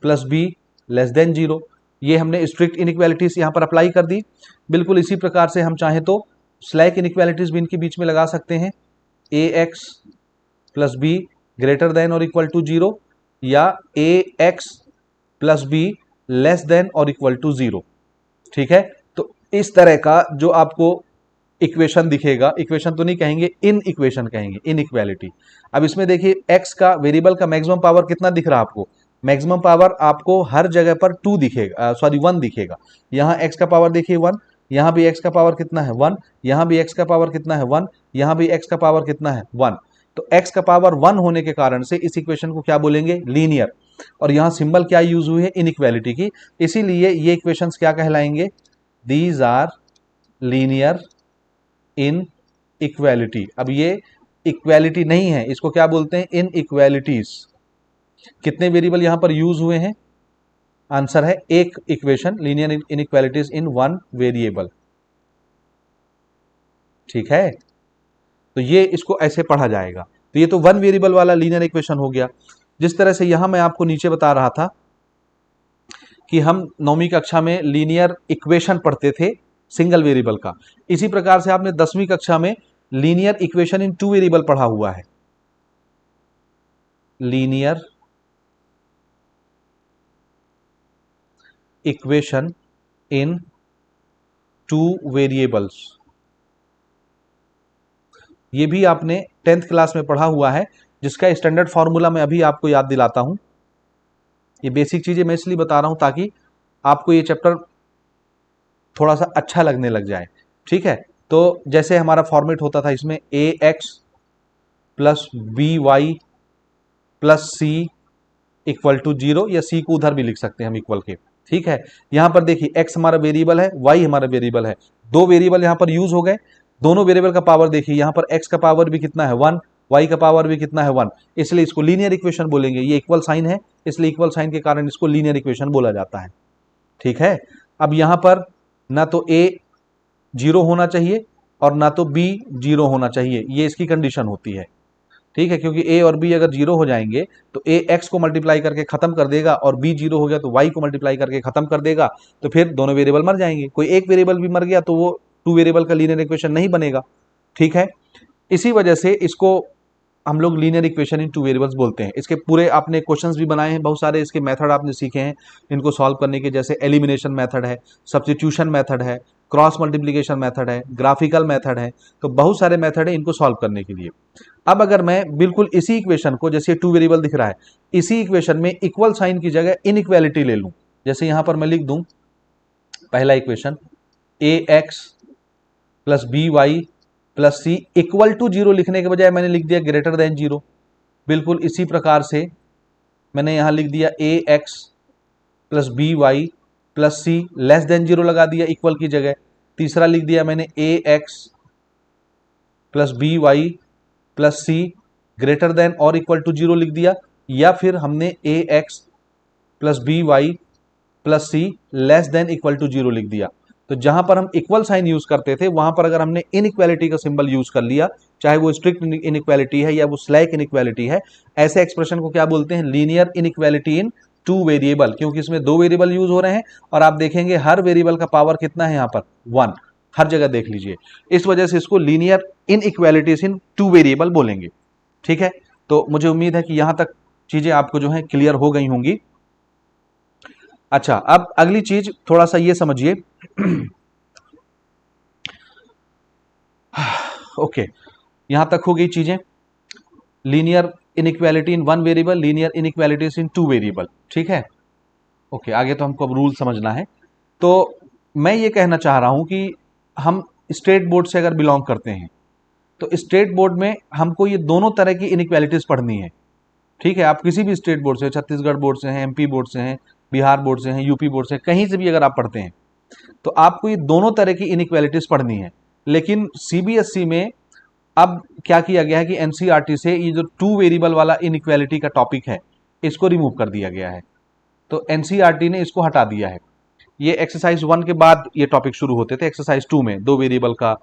plus b less than 0, ये हमने स्ट्रिक्ट इनइक्वेलिटीज यहां पर अप्लाई कर दी। बिल्कुल इसी प्रकार से हम चाहें तो स्लैक इनइक्वेलिटीज भी इनके बीच में लगा सकते हैं, a x plus b greater than और इक्वल टू 0, या a x plus b less than और इक्वल टू 0, ठीक है। तो इस तरह का जो आपको इक्वेशन दिखेगा, इक्वेशन तो नहीं कहेंगे, इन इक्वेशन कहेंगे, इन इक्वेलिटी। अब इसमें देखिए, एक्स का वेरिएबल का मैक्सिमम पावर कितना दिख रहा है आपको, मैक्सिमम पावर आपको हर जगह पर 2 दिखेगा, सॉरी 1 दिखेगा। यहां एक्स का पावर देखिए 1, यहां भी एक्स का पावर कितना है 1, यहां भी एक्स का पावर कितना है 1, यहां भी एक्स का पावर कितना है 1। तो एक्स का पावर 1 होने के कारण से इस इक्वेशन को क्या बोलेंगे, लीनियर। और यहां सिंबल क्या यूज हुई है, इनइक्वेलिटी की, इसीलिए ये इक्वेशंस क्या कहलाएंगे, these are linear inequality. अब ये इक्वेलिटी नहीं है, इसको क्या बोलते हैं, इन इक्वेलिटीज। कितने वेरिएबल यहां पर यूज हुए हैं, आंसर है एक equation, linear inequalities in one variable, ठीक है। तो ये इसको ऐसे पढ़ा जाएगा। तो ये तो वन वेरिएबल वाला लीनियर इक्वेशन हो गया। जिस तरह से यहां मैं आपको नीचे बता रहा था कि हम 9वीं कक्षा में लीनियर इक्वेशन पढ़ते थे सिंगल वेरिएबल का, इसी प्रकार से आपने 10वीं कक्षा में लीनियर इक्वेशन इन 2 वेरिएबल पढ़ा हुआ है, लीनियर इक्वेशन इन 2 वेरिएबल्स, ये भी आपने 10th क्लास में पढ़ा हुआ है, जिसका स्टैंडर्ड फॉर्मूला मैं अभी आपको याद दिलाता हूं। ये बेसिक चीजें मैं इसलिए बता रहा हूं ताकि आपको ये चैप्टर थोड़ा सा अच्छा लगने लग जाए, ठीक है। तो जैसे हमारा फॉर्मेट होता था इसमें, a x plus B Y plus C equal to 0, या सी को उधर भी लिख सकते हैं हम इक्वल के, ठीक है। यहां पर देखिए, एक्स हमारा वेरिएबल है, वाई हमारा वेरिएबल है, 2 वेरिएबल यहां पर यूज हो गए। दोनों वेरिएबल का पावर देखिए, यहां पर एक्स का पावर भी कितना है 1, y का पावर भी कितना है 1, इसलिए इसको लीनियर इक्वेशन बोलेंगे। ये इक्वल साइन है, इसलिए इक्वल साइन के कारण इसको लीनियर इक्वेशन बोला जाता है। ठीक है, अब यहां पर ना तो a 0 होना चाहिए और ना तो b 0 होना चाहिए, ये इसकी कंडीशन होती है। ठीक है, क्योंकि a और b अगर 0 हो जाएंगे तो a x को मल्टीप्लाई करके खत्म कर देगा और b 0 हो गया तो y को मल्टीप्लाई करके खत्म कर देगा, तो फिर दोनों वेरिएबल मर जाएंगे। कोई एक वेरिएबल भी मर गया तो वो 2 वेरिएबल का लीनियर इक्वेशन नहीं बनेगा। ठीक है, इसी वजह से इसको हम लोग लीनियर इक्वेशन इन 2 वेरिएबल्स बोलते हैं। इसके पूरे आपने क्वेश्चंस भी बनाए हैं, बहुत सारे इसके मेथड आपने सीखे हैं इनको सॉल्व करने के, जैसे एलिमिनेशन मेथड है, सब्स्टिट्यूशन मेथड है, क्रॉस मल्टीप्लिकेशन मेथड है, ग्राफिकल मेथड है, तो बहुत सारे मेथड है इनको सॉल्व करने के लिए। अब अगर मैं बिल्कुल इसी इक्वेशन को, जैसे 2 वेरिएबल दिख रहा है, इसी इक्वेशन में इक्वल साइन की जगह इनइक्वालिटी ले लूं, जैसे यहां पर मैं लिख दूं पहला equation ax plus B Y plus C equal to 0 लिखने के बजाय मैंने लिख दिया ग्रेटर देन 0। बिल्कुल इसी प्रकार से मैंने यहां लिख दिया ax plus B Y plus c less than 0 लगा दिया इक्वल की जगह। तीसरा लिख दिया मैंने ax plus B Y plus c greater than और इक्वल टू 0 लिख दिया, या फिर हमने ax plus B Y plus c less than equal to 0 लिख दिया। तो जहां पर हम इक्वल साइन यूज करते थे वहां पर अगर हमने इनइक्वालिटी का सिंबल यूज कर लिया, चाहे वो स्ट्रिक्ट इनइक्वालिटी है या वो स्लैक इनइक्वालिटी है, ऐसे एक्सप्रेशन को क्या बोलते हैं? लीनियर इनइक्वालिटी इन 2 वेरिएबल, क्योंकि इसमें 2 वेरिएबल यूज हो रहे हैं और आप देखेंगे हर वेरिएबल का पावर कितना है यहां पर 1, हर जगह देख लीजिए। इस वजह से इसको लीनियर इनइक्वालिटीज इन 2 वेरिएबल बोलेंगे। ठीक है, तो मुझे उम्मीद है कि यहां तक चीजें आपको जो है क्लियर हो गई होंगी। अच्छा, अब अगली चीज थोड़ा सा ये समझिए। ओके, यहां तक हो गई चीजें, linear inequality in 1 variable, linear inequalities in 2 variable. ठीक है, ओके, आगे तो हमको अब रूल समझना है। तो मैं ये कहना चाह रहा हूं कि हम स्टेट बोर्ड से अगर बिलोंग करते हैं तो स्टेट बोर्ड में हमको ये दोनों तरह की इनइक्वालिटीज पढ़नी है। ठीक है, आप किसी भी स्टेट बोर्ड से, छत्तीसगढ़ बोर्ड से हैं, एमपी बोर्ड से हैं, बिहार बोर्ड से हैं, यूपी बोर्ड से, कहीं से भी अगर आप पढ़ते हैं तो आपको ये दोनों तरह की इनइक्वालिटीज पढ़नी है। लेकिन सीबीएसई में अब क्या किया गया है कि एनसीईआरटी से ये जो 2 वेरिएबल वाला इनइक्वालिटी का टॉपिक है इसको रिमूव कर दिया गया है। तो एनसीईआरटी ने इसको हटा दिया है। ये एक्सरसाइज 1 के बाद ये टॉपिक शुरू होते थे, एक्सरसाइज 2 में 2 वेरिएबल का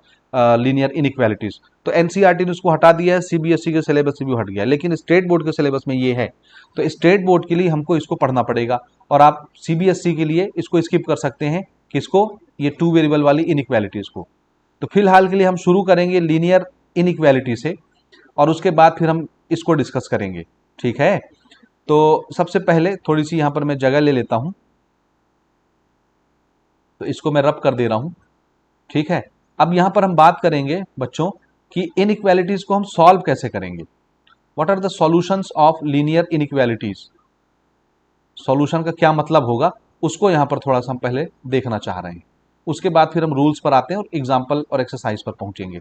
लीनियर इनइक्वालिटीज, तो एनसीईआरटी ने उसको हटा दिया है, सीबीएसई के सिलेबस से भी हट गया, लेकिन स्टेट बोर्ड के सिलेबस में ये है। तो स्टेट बोर्ड के लिए हमको इसको पढ़ना पड़ेगा और आप सीबीएसई के लिए इसको स्किप कर सकते हैं, किसको? ये 2 वेरिएबल वाली इनइक्वालिटीज को। तो फिलहाल के लिए हम शुरू करेंगे लीनियर इनइक्वालिटी से और उसके बाद फिर हम इसको डिस्कस करेंगे। ठीक है, तो सबसे पहले थोड़ी सी यहां पर मैं जगह ले लेता हूं, तो इसको मैं रब कर दे रहा हूं। ठीक है, अब यहां पर हम बात करेंगे बच्चों कि इनइक्वालिटीज को हम सॉल्व कैसे करेंगे। What are the solutions of linear inequalities, solution का क्या मतलब होगा उसको यहां पर थोड़ा सा हम पहले देखना चाह रहे हैं। उसके बाद फिर हम रूल्स पर आते हैं और एग्जाम्पल और एक्सरसाइज पर पहुंचेंगे।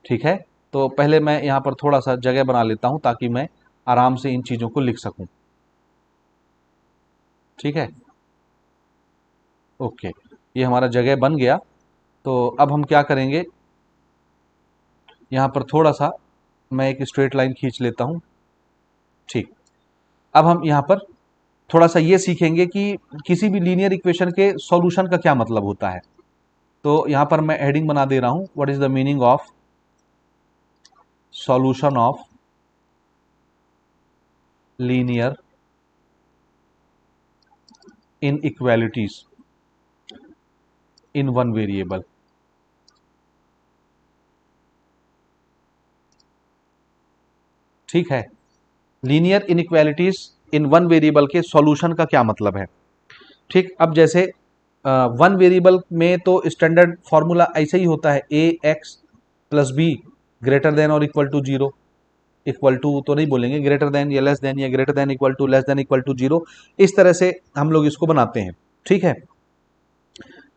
ठीक है, तो पहले मैं यहां पर थोड़ा सा जगह बना लेता हूं ताकि मैं आराम से इन चीजों को लिख सकूं। ठीक है, ओके, ये हमारा जगह बन गया। तो अब हम क्या करेंगे, यहां पर थोड़ा सा मैं एक स्ट्रेट लाइन खींच लेता हूं। ठीक, अब हम यहां पर थोड़ा सा ये सीखेंगे कि किसी भी लीनियर इक्वेशन के सॉल्यूशन का क्या मतलब होता है। तो यहां पर मैं हेडिंग बना दे रहा हूं, what is the meaning of solution of linear inequalities in 1 variable. ठीक है, लीनियर इनइक्वालिटीज इन 1 वेरिएबल के सॉल्यूशन का क्या मतलब है। ठीक, अब जैसे 1 वेरिएबल में तो स्टैंडर्ड फॉर्मूला ऐसे ही होता है, a x plus b greater than और इक्वल टू 0, इक्वल टू तो नहीं बोलेंगे, ग्रेटर देन या लेस देन या greater than equal to less than equal to 0, इस तरह से हम लोग इसको बनाते हैं। ठीक है,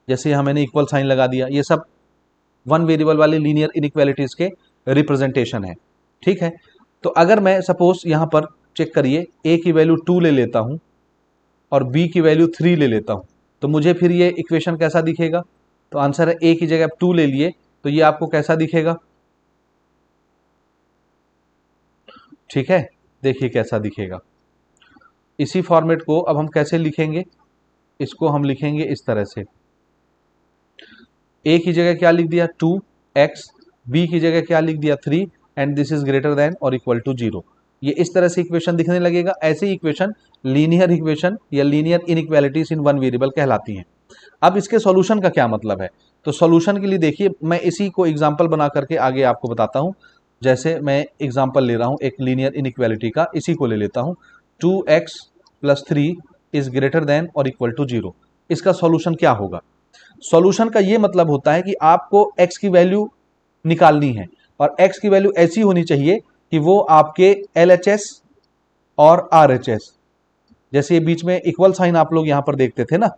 जैसे यहाँ मैंने इक्वल साइन लगा दिया, ये सब 1 वेरिएबल वाले लीनियर इनइक्वालिटीज के रिप्रेजेंटेशन है। ठीक है, तो अगर मैं सपोज यहाँ पर चेक करिए, ए की वैल्यू 2 ले लेता हूँ और बी की वैल्यू 3 ले लेता हूँ, तो मुझे फिर ये इक्वेशन कैसा दिखेगा? तो आंसर है ए की जगह आप 2 ले लिए तो ये आपको कैसा दिखेगा? ठीक है, देखिए कैसा दिखेगा। इसी फॉर्मेट को अब हम कैसे लिखेंगे, इसको हम लिखेंगे इस तरह से, ए की जगह क्या लिख दिया 2x, बी की जगह क्या लिख दिया 3, and this is greater than और इक्वल टू 0। ये इस तरह से इक्वेशन दिखने लगेगा। ऐसी इक्वेशन लीनियर इक्वेशन या लीनियर इनइक्वालिटीज इन वन वेरिएबल कहलाती हैं। अब इसके सॉल्यूशन का क्या मतलब है, तो सॉल्यूशन के लिए देखिए मैं इसी को एग्जांपल बना करके आगे आपको बताता हूं। जैसे मैं एग्जांपल ले रहा हूं एक लीनियर इनइक्वालिटी का, इसी को ले लेता हूं, 2x plus 3 is greater than और इक्वल टू 0। इसका सॉल्यूशन क्या होगा, सॉल्यूशन का ये मतलब होता है कि आपको x की वैल्यू निकालनी है और x की वैल्यू ऐसी होनी चाहिए कि वो आपके LHS और RHS, जैसे ये बीच में इक्वल साइन आप लोग यहां पर देखते थे ना,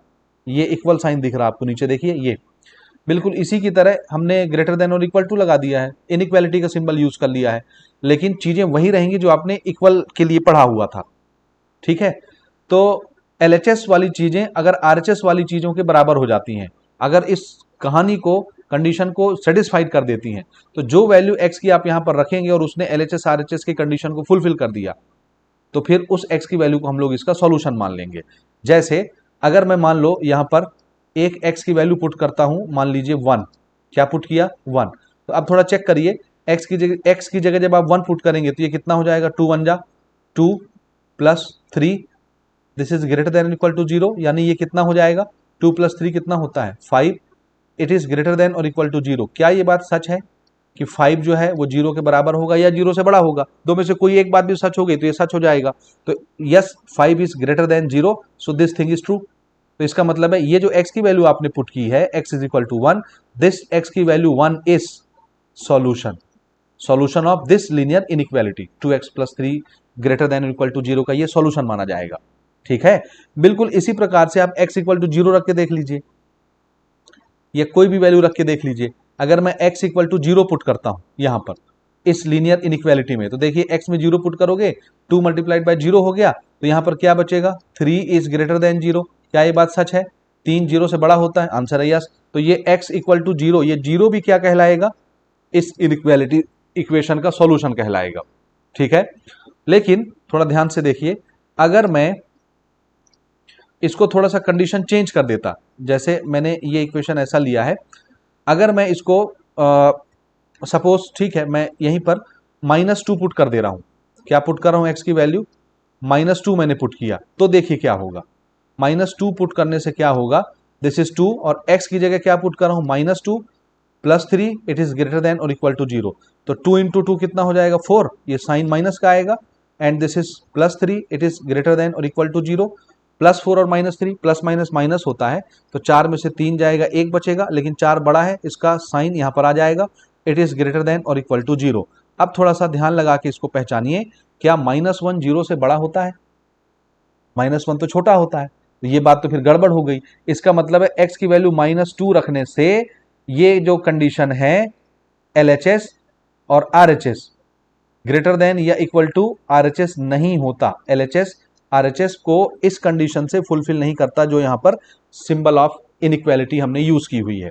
ये इक्वल साइन दिख रहा है आपको नीचे, देखिए ये बिल्कुल इसी की तरह हमने ग्रेटर देन और इक्वल टू लगा दिया है, इनइक्वालिटी का सिंबल यूज कर लिया है, लेकिन चीजें वही रहेंगी जो आपने इक्वल के लिए पढ़ा हुआ था। ठीक है, तो LHS वाली चीजें अगर RHS वाली चीजों के बराबर हो जाती हैं, अगर इस कहानी को कंडीशन को सेटिस्फाइड कर देती हैं, तो जो वैल्यू x की आप यहां पर रखेंगे और उसने LHS RHS की कंडीशन को फुलफिल कर दिया, तो फिर उस x की वैल्यू को हम लोग इसका सॉल्यूशन मान लेंगे। जैसे अगर मैं मान लो यहां पर एक x की वैल्यू पुट करता हूं, मान लीजिए 1, क्या पुट किया 1, तो अब थोड़ा चेक करिए, x की जगह जब आप 1 पुट करेंगे तो ये कितना हो जाएगा, 2 1 जा 2 plus 3, this is greater than equal to 0, यानी ये कितना हो जाएगा 2 प्लस 3 कितना होता है 5, इट इज ग्रेटर देन और इक्वल टू 0। क्या ये बात सच है कि 5 जो है वो 0 के बराबर होगा या 0 से बड़ा होगा, दो में से कोई एक बात भी सच हो गई तो ये सच हो जाएगा। तो yes 5 is greater then 0, so this thing is true. तो इसका मतलब है ये जो x की वैल्यू आपने पुट की है x is equal to 1, this x की value 1 is solution, solution of this linear inequality 2x plus 3 greater than equal to 0 का ये सॉल्यूशन माना जाएगा। ठीक है, बिल्कुल इसी प्रकार से आप x इक्वल टू 0 रख के देख लीजिए, या कोई भी वैल्यू रख के देख लीजिए। अगर मैं x इक्वल टू 0 पुट करता हूं यहां पर इस लीनियर इनइक्वालिटी में, तो देखिए x में 0 पुट करोगे 2 मल्टीप्लाइड बाय 0 हो गया, तो यहां पर क्या बचेगा 3 इज ग्रेटर देन 0। क्या ये बात सच है, 3 0 से बड़ा होता है, आंसर है यस। तो ये x इक्वल टू 0, ये 0 भी क्या कहलाएगा, इस इनइक्वालिटी इक्वेशन का सॉल्यूशन कहलाएगा। ठीक है, लेकिन थोड़ा ध्यान से देखिए, अगर मैं इसको थोड़ा सा कंडीशन चेंज कर देता, जैसे मैंने ये इक्वेशन ऐसा लिया है, अगर मैं इसको सपोज ठीक है मैं यहीं पर -2 पुट कर दे रहा हूं, क्या पुट कर रहा हूं x की वैल्यू -2 मैंने पुट किया, तो देखिए क्या होगा, -2 पुट करने से क्या होगा, दिस इज 2 और x की जगह क्या पुट कर रहा हूं -2 plus 3, it is greater than और इक्वल टू 0। तो 2 इंटू 2 कितना हो जाएगा 4, ये साइन माइनस का आएगा, and this is plus 3, it is greater than और इक्वल टू 0। +4 और -3 प्लस माइनस माइनस होता है, तो 4 में से 3 जाएगा, 1 बचेगा, लेकिन 4 बड़ा है, इसका साइन यहां पर आ जाएगा, इट इज ग्रेटर देन और इक्वल टू 0। अब थोड़ा सा ध्यान लगा के इसको पहचानिए, क्या -1 0 से बड़ा होता है, -1 तो छोटा होता है, तो ये बात तो फिर गड़बड़ हो गई। इसका मतलब है x की वैल्यू -2 रखने से ये जो कंडीशन है LHS और RHS ग्रेटर देन या इक्वल टू RHS नहीं होता, LHS RHS को इस कंडीशन से फुलफिल नहीं करता जो यहां पर सिंबल ऑफ इनइक्वालिटी हमने यूज की हुई है।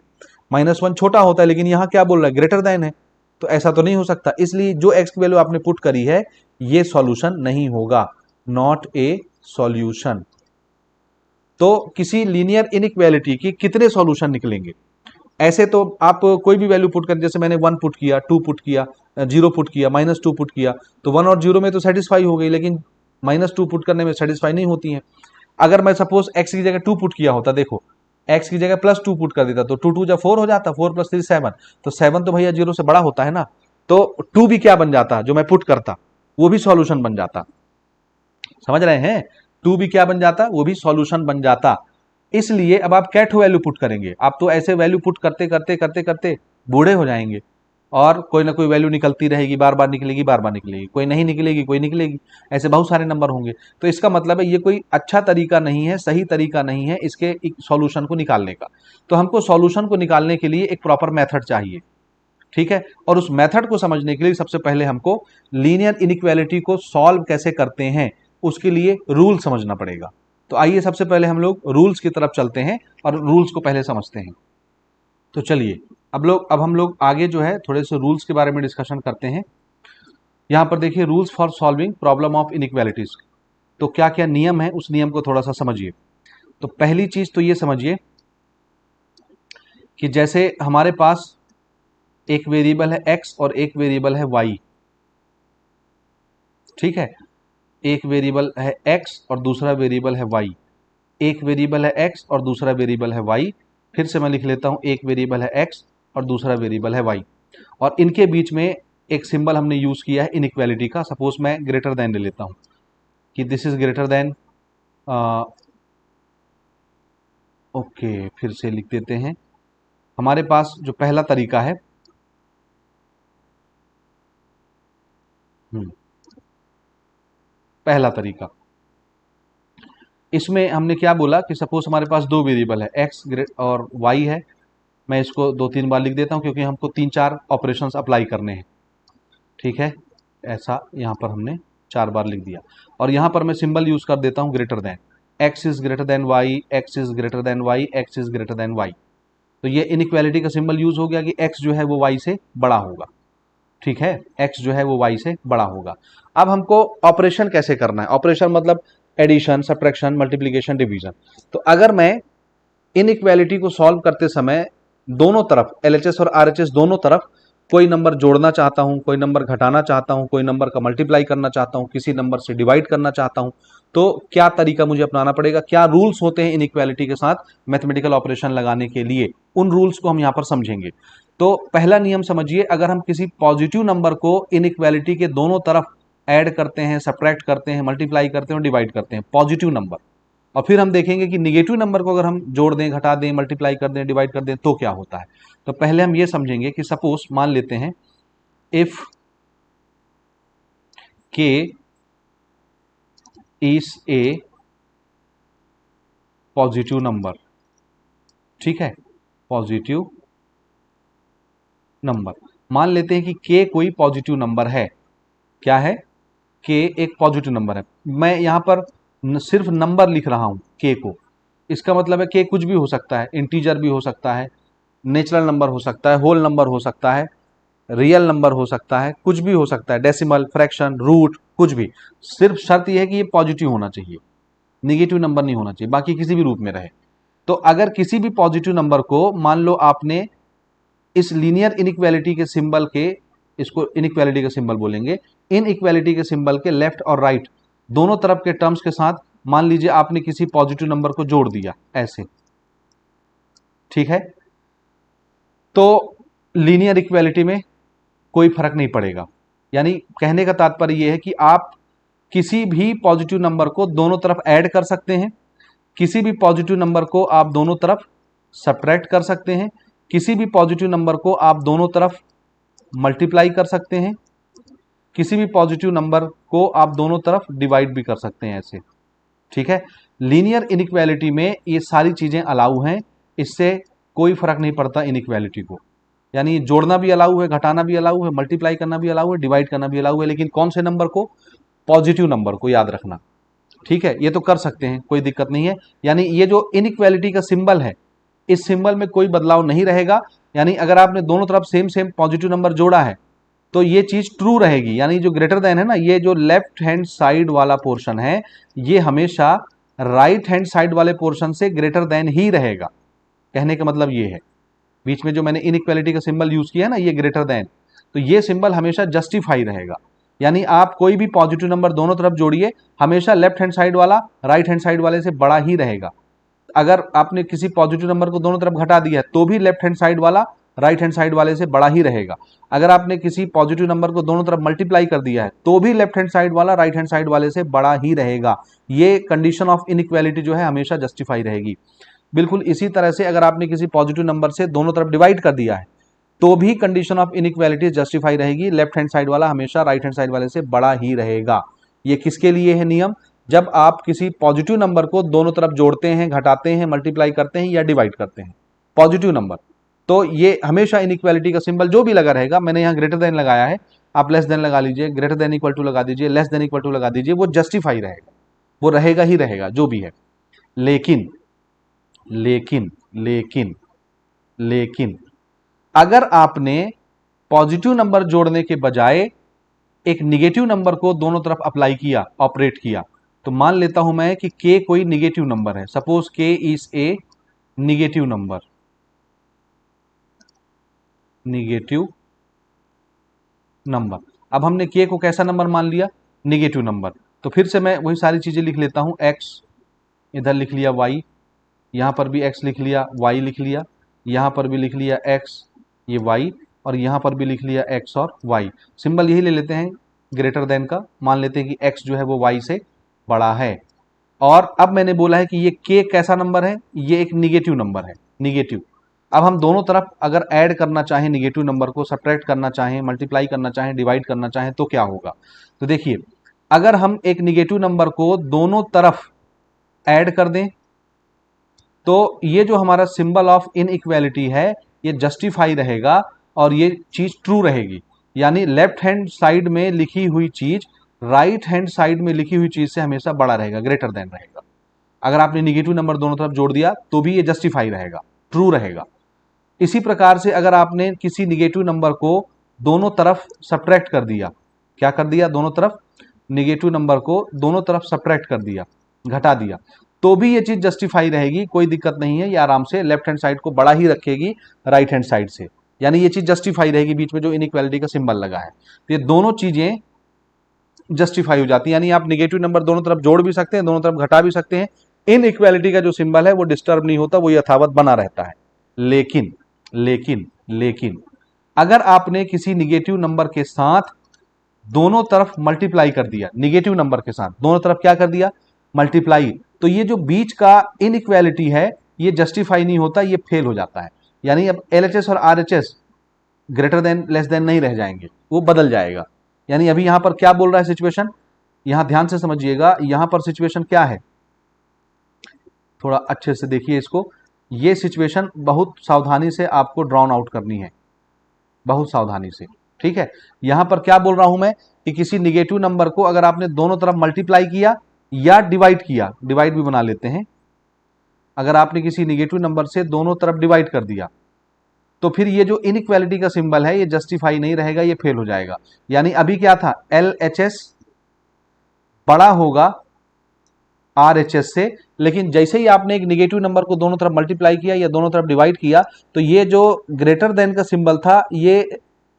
-1 छोटा होता है, लेकिन यहां क्या बोल रहा है ग्रेटर देन है, तो ऐसा तो नहीं हो सकता, इसलिए जो x की वैल्यू आपने पुट करी है ये सॉल्यूशन नहीं होगा, नॉट ए सॉल्यूशन। तो किसी लीनियर इनइक्वालिटी की कितने सॉल्यूशन निकलेंगे, ऐसे तो आप कोई भी वैल्यू पुट कर, जैसे मैंने 1 पुट किया, 2 पुट किया, 0 पुट किया, -2 पुट किया, तो 1 और 0 में तो सेटिस्फाई हो गई, लेकिन -2 पुट करने में सेटिस्फाई नहीं होती है। अगर मैं सपोज x की जगह 2 पुट किया होता, देखो x की जगह +2 पुट कर देता, तो 2 2 जब 4 हो जाता, 4 + 3 7, तो 7 तो भैया 0 से बड़ा होता है ना, तो 2 भी क्या बन जाता, जो मैं पुट करता वो भी सॉल्यूशन बन जाता, समझ रहे हैं, 2 भी क्या बन जाता, वो भी सॉल्यूशन बन जाता। इसलिए अब आप कैट वैल्यू पुट करेंगे, आप तो ऐसे वैल्यू पुट करते करते करते करते बूढ़े हो जाएंगे, और कोई ना कोई वैल्यू निकलती रहेगी, बार बार निकलेगी, बार बार निकलेगी, कोई नहीं निकलेगी, कोई निकलेगी, ऐसे बहुत सारे नंबर होंगे। तो इसका मतलब है ये कोई अच्छा तरीका नहीं है, सही तरीका नहीं है इसके सॉल्यूशन को निकालने का। तो हमको सॉल्यूशन को निकालने के लिए एक प्रॉपर मेथड चाहिए, ठीक है, और उस मेथड को समझने के लिए सबसे पहले हमको लीनियर इनइक्वालिटी को सॉल्व कैसे करते हैं उसके लिए रूल समझना पड़ेगा। तो आइए सबसे पहले हम लोग रूल्स की तरफ चलते हैं और रूल्स को पहले समझते हैं। तो चलिए अब हम लोग आगे जो है थोड़े से रूल्स के बारे में डिस्कशन करते हैं। यहां पर देखिए rules for solving problem of inequalities. तो क्या क्या नियम है उस नियम को थोड़ा सा समझिए। तो पहली चीज तो ये समझिए कि जैसे हमारे पास एक वेरिएबल है x और एक वेरिएबल है y, ठीक है, एक वेरिएबल है x और दूसरा वेरिएबल है y, एक वेरिएबल है x और दूसरा वेरिएबल है y, फिर से मैं लिख लेता हूं एक वेरिएबल है x और दूसरा वेरिएबल है y, और इनके बीच में एक सिंबल हमने यूज किया है इनइक्वालिटी का। सपोज मैं ग्रेटर देन ले लेता हूं कि this is greater then, okay फिर से लिख देते हैं। हमारे पास जो पहला तरीका है, पहला तरीका, इसमें हमने क्या बोला कि सपोज हमारे पास दो वेरिएबल है एक्स और वाई है। मैं इसको दो तीन बार लिख देता हूं क्योंकि हमको तीन चार ऑपरेशंस अप्लाई करने हैं, ठीक है। ऐसा यहां पर हमने चार बार लिख दिया, और यहां पर मैं सिंबल यूज कर देता हूं greater than, X is greater than Y, X is greater than Y, X is greater than Y. तो ये इनइक्वालिटी का सिंबल यूज हो गया कि एक्स जो है वो वाई से बड़ा होगा, ठीक है, एक्स जो है वो वाई से बड़ा होगा। अब हमको ऑपरेशन कैसे करना है, ऑपरेशन मतलब एडिशन, सब्ट्रैक्शन, मल्टीप्लिकेशन, डिवीजन। तो अगर मैं इनइक्वालिटी को सॉल्व करते समय दोनों तरफ एलएचएस और आरएचएस दोनों तरफ कोई नंबर जोड़ना चाहता हूं, कोई नंबर घटाना चाहता हूं, कोई नंबर का मल्टीप्लाई करना चाहता हूं, किसी नंबर से डिवाइड करना चाहता हूं, तो क्या तरीका मुझे अपनाना पड़ेगा, क्या रूल्स होते हैं इनइक्वालिटी के साथ मैथमेटिकल ऑपरेशन लगाने के लिए, उन रूल्स को हम यहां पर समझेंगे। तो पहला नियम समझिए, अगर हम किसी पॉजिटिव नंबर को इनइक्वालिटी के दोनों तरफ ऐड करते हैं, सब्ट्रैक्ट करते हैं, मल्टीप्लाई करते हैं और डिवाइड करते हैं, पॉजिटिव नंबर, और फिर हम देखेंगे कि निगेटिव नंबर को अगर हम जोड़ दें, घटा दें, मल्टीप्लाई कर दें, डिवाइड कर दें तो क्या होता है। तो पहले हम ये समझेंगे कि सपोज मान लेते हैं if k is a positive number, ठीक है, पॉजिटिव नंबर, मान लेते हैं कि k कोई पॉजिटिव नंबर है। क्या है, k एक पॉजिटिव नंबर है। मैं यहां पर सिर्फ नंबर लिख रहा हूं k को, इसका मतलब है k कुछ भी हो सकता है, इंटीजर भी हो सकता है, नेचुरल नंबर हो सकता है, होल नंबर हो सकता है, रियल नंबर हो सकता है, कुछ भी हो सकता है, डेसिमल, फ्रैक्शन, रूट, कुछ भी। सिर्फ शर्त यह है कि ये पॉजिटिव होना चाहिए, निगेटिव नंबर नहीं होना चाहिए, बाकी किसी भी रूप में रहे। तो अगर किसी भी पॉजिटिव नंबर को मान लो आपने इस लीनियर इनइक्वालिटी के सिंबल के, इसको इनइक्वालिटी का सिंबल बोलेंगे, इन इक्वालिटी के सिंबल के लेफ्ट और राइट दोनों तरफ के टर्म्स के साथ मान लीजिए आपने किसी पॉजिटिव नंबर को जोड़ दिया ऐसे, ठीक है, तो लीनियर इक्वालिटी में कोई फर्क नहीं पड़ेगा। यानी कहने का तात्पर्य यह है कि आप किसी भी पॉजिटिव नंबर को दोनों तरफ ऐड कर सकते हैं, किसी भी पॉजिटिव नंबर को आप दोनों तरफ सब्ट्रैक्ट कर सकते हैं, किसी भी पॉजिटिव नंबर को आप दोनों तरफ मल्टीप्लाई कर सकते हैं, किसी भी पॉजिटिव नंबर को आप दोनों तरफ डिवाइड भी कर सकते हैं ऐसे, ठीक है। लीनियर इनइक्वालिटी में ये सारी चीजें अलाउ हैं, इससे कोई फर्क नहीं पड़ता इनइक्वालिटी को। यानी जोड़ना भी अलाउ है, घटाना भी अलाउ है, मल्टीप्लाई करना भी अलाउ है, डिवाइड करना भी अलाउ है, लेकिन कौन से नंबर को, पॉजिटिव नंबर को याद रखना, ठीक है। ये तो कर सकते हैं, कोई दिक्कत नहीं है। यानी ये जो इनइक्वालिटी का सिंबल है, इस सिंबल में कोई बदलाव नहीं रहेगा। यानी अगर आपने दोनों तरफ सेम सेम पॉजिटिव नंबर जोड़ा है तो ये चीज ट्रू रहेगी। यानी जो ग्रेटर देन है ना, ये जो लेफ्ट हैंड साइड वाला पोर्शन है, ये हमेशा राइट हैंड साइड वाले पोर्शन से ग्रेटर देन ही रहेगा। कहने का मतलब ये है, बीच में जो मैंने इनइक्वालिटी का सिंबल यूज किया है ना, ये ग्रेटर देन, तो ये सिंबल हमेशा जस्टिफाई रहेगा। यानी आप कोई भी पॉजिटिव नंबर दोनों तरफ जोड़िए, हमेशा लेफ्ट हैंड साइड वाला राइट हैंड साइड वाले से बड़ा ही रहेगा। अगर आपने किसी पॉजिटिव नंबर को दोनों तरफ घटा दिया है तो भी लेफ्ट हैंड साइड वाला राइट हैंड साइड वाले से बड़ा ही रहेगा। अगर आपने किसी पॉजिटिव नंबर को दोनों तरफ मल्टीप्लाई कर दिया है तो भी लेफ्ट हैंड साइड वाला राइट हैंड साइड वाले से बड़ा ही रहेगा। ये कंडीशन ऑफ इनइक्वालिटी जो है हमेशा जस्टिफाई रहेगी। बिल्कुल इसी तरह से अगर आपने किसी पॉजिटिव नंबर से दोनों तरफ डिवाइड कर दिया है तो भी कंडीशन ऑफ इनइक्वालिटी जस्टिफाई रहेगी, लेफ्ट हैंड साइड वाला हमेशा राइट हैंड साइड वाले से बड़ा ही रहेगा। ये किसके लिए है नियम, जब आप किसी पॉजिटिव नंबर को दोनों तरफ जोड़ते हैं, घटाते हैं, मल्टीप्लाई करते हैं या डिवाइड करते हैं, पॉजिटिव नंबर, तो ये हमेशा इनइक्वालिटी का सिंबल जो भी लगा रहेगा, मैंने यहां ग्रेटर देन लगाया है, आप लेस देन लगा लीजिए, ग्रेटर देन इक्वल टू लगा दीजिए, लेस देन इक्वल टू लगा दीजिए, वो जस्टिफाई रहेगा, वो रहेगा ही रहेगा जो भी है। लेकिन लेकिन लेकिन लेकिन अगर आपने पॉजिटिव नंबर जोड़ने के बजाय एक निगेटिव नंबर को दोनों तरफ अप्लाई किया, ऑपरेट किया, तो मान लेता हूं मैं कि k कोई निगेटिव नंबर है, suppose k is a negative number, negative number. अब हमने k को कैसा नंबर मान लिया, निगेटिव नंबर। तो फिर से मैं वही सारी चीजें लिख लेता हूं, x इधर लिख लिया, y यहां पर भी x लिख लिया, y लिख लिया, यहां पर भी लिख लिया x, ये y, और यहां पर भी लिख लिया x और y। सिंबल यही ले लेते हैं ग्रेटर देन का, मान लेते हैं कि x जो है वो y से बड़ा है। और अब मैंने बोला है कि ये k कैसा नंबर है, ये एक निगेटिव नंबर है, निगेटिव। अब हम दोनों तरफ अगर ऐड करना चाहें निगेटिव नंबर को, सब्ट्रैक्ट करना चाहें, मल्टीप्लाई करना चाहें, डिवाइड करना चाहें, तो क्या होगा। तो देखिए, अगर हम एक निगेटिव नंबर को दोनों तरफ ऐड कर दें तो ये जो हमारा सिंबल ऑफ इनइक्वालिटी है ये जस्टिफाई रहेगा और ये चीज ट्रू रहेगी। यानी लेफ्ट हैंड साइड में लिखी हुई चीज राइट हैंड साइड में लिखी हुई चीज से हमेशा बड़ा रहेगा, ग्रेटर देन रहेगा। अगर आपने निगेटिव नंबर दोनों तरफ जोड़ दिया तो भी ये जस्टिफाई रहेगा, ट्रू रहेगा। इसी प्रकार से अगर आपने किसी निगेटिव नंबर को दोनों तरफ सब्ट्रैक्ट कर दिया, क्या कर दिया, दोनों तरफ निगेटिव नंबर को दोनों तरफ सब्ट्रैक्ट कर दिया, घटा दिया, तो भी ये चीज जस्टिफाई रहेगी, कोई दिक्कत नहीं है। ये आराम से लेफ्ट हैंड साइड को बड़ा ही रखेगी राइट हैंड साइड से, यानी ये चीज जस्टिफाई रहेगी। बीच में जो इनइक्वालिटी का सिंबल लगा है, तो ये दोनों चीजें जस्टिफाई हो जाती है। यानी आप निगेटिव नंबर दोनों तरफ जोड़ भी सकते हैं, दोनों तरफ घटा भी सकते हैं, इनइक्वालिटी का जो सिंबल है वो डिस्टर्ब नहीं होता, वो यथावत बना रहता है। लेकिन लेकिन लेकिन अगर आपने किसी निगेटिव नंबर के साथ दोनों तरफ मल्टीप्लाई कर दिया, निगेटिव नंबर के साथ दोनों तरफ क्या कर दिया, मल्टीप्लाई, तो ये जो बीच का इनइक्वालिटी है ये जस्टिफाई नहीं होता, ये फेल हो जाता है। यानी अब LHS और RHS greater than less than नहीं रह जाएंगे, वो बदल जाएगा। यानी अभी यहां पर क्या बोल रहा है सिचुएशन, यहां ध्यान से समझिएगा, यहां पर सिचुएशन क्या है, थोड़ा अच्छे से देखिए इसको। ये सिचुएशन बहुत सावधानी से आपको ड्रॉन आउट करनी है, बहुत सावधानी से, ठीक है। यहां पर क्या बोल रहा हूं मैं कि किसी निगेटिव नंबर को अगर आपने दोनों तरफ मल्टीप्लाई किया या डिवाइड किया, डिवाइड भी बना लेते हैं, अगर आपने किसी निगेटिव नंबर से दोनों तरफ डिवाइड कर दिया तो फिर ये जो इनइक्वालिटी का सिंबल है ये जस्टिफाई नहीं रहेगा, ये फेल हो जाएगा। यानी अभी क्या था, LHS बड़ा होगा RHS से, लेकिन जैसे ही आपने एक निगेटिव नंबर को दोनों तरफ मल्टीप्लाई किया या दोनों तरफ डिवाइड किया तो ये जो ग्रेटर देन का सिंबल था ये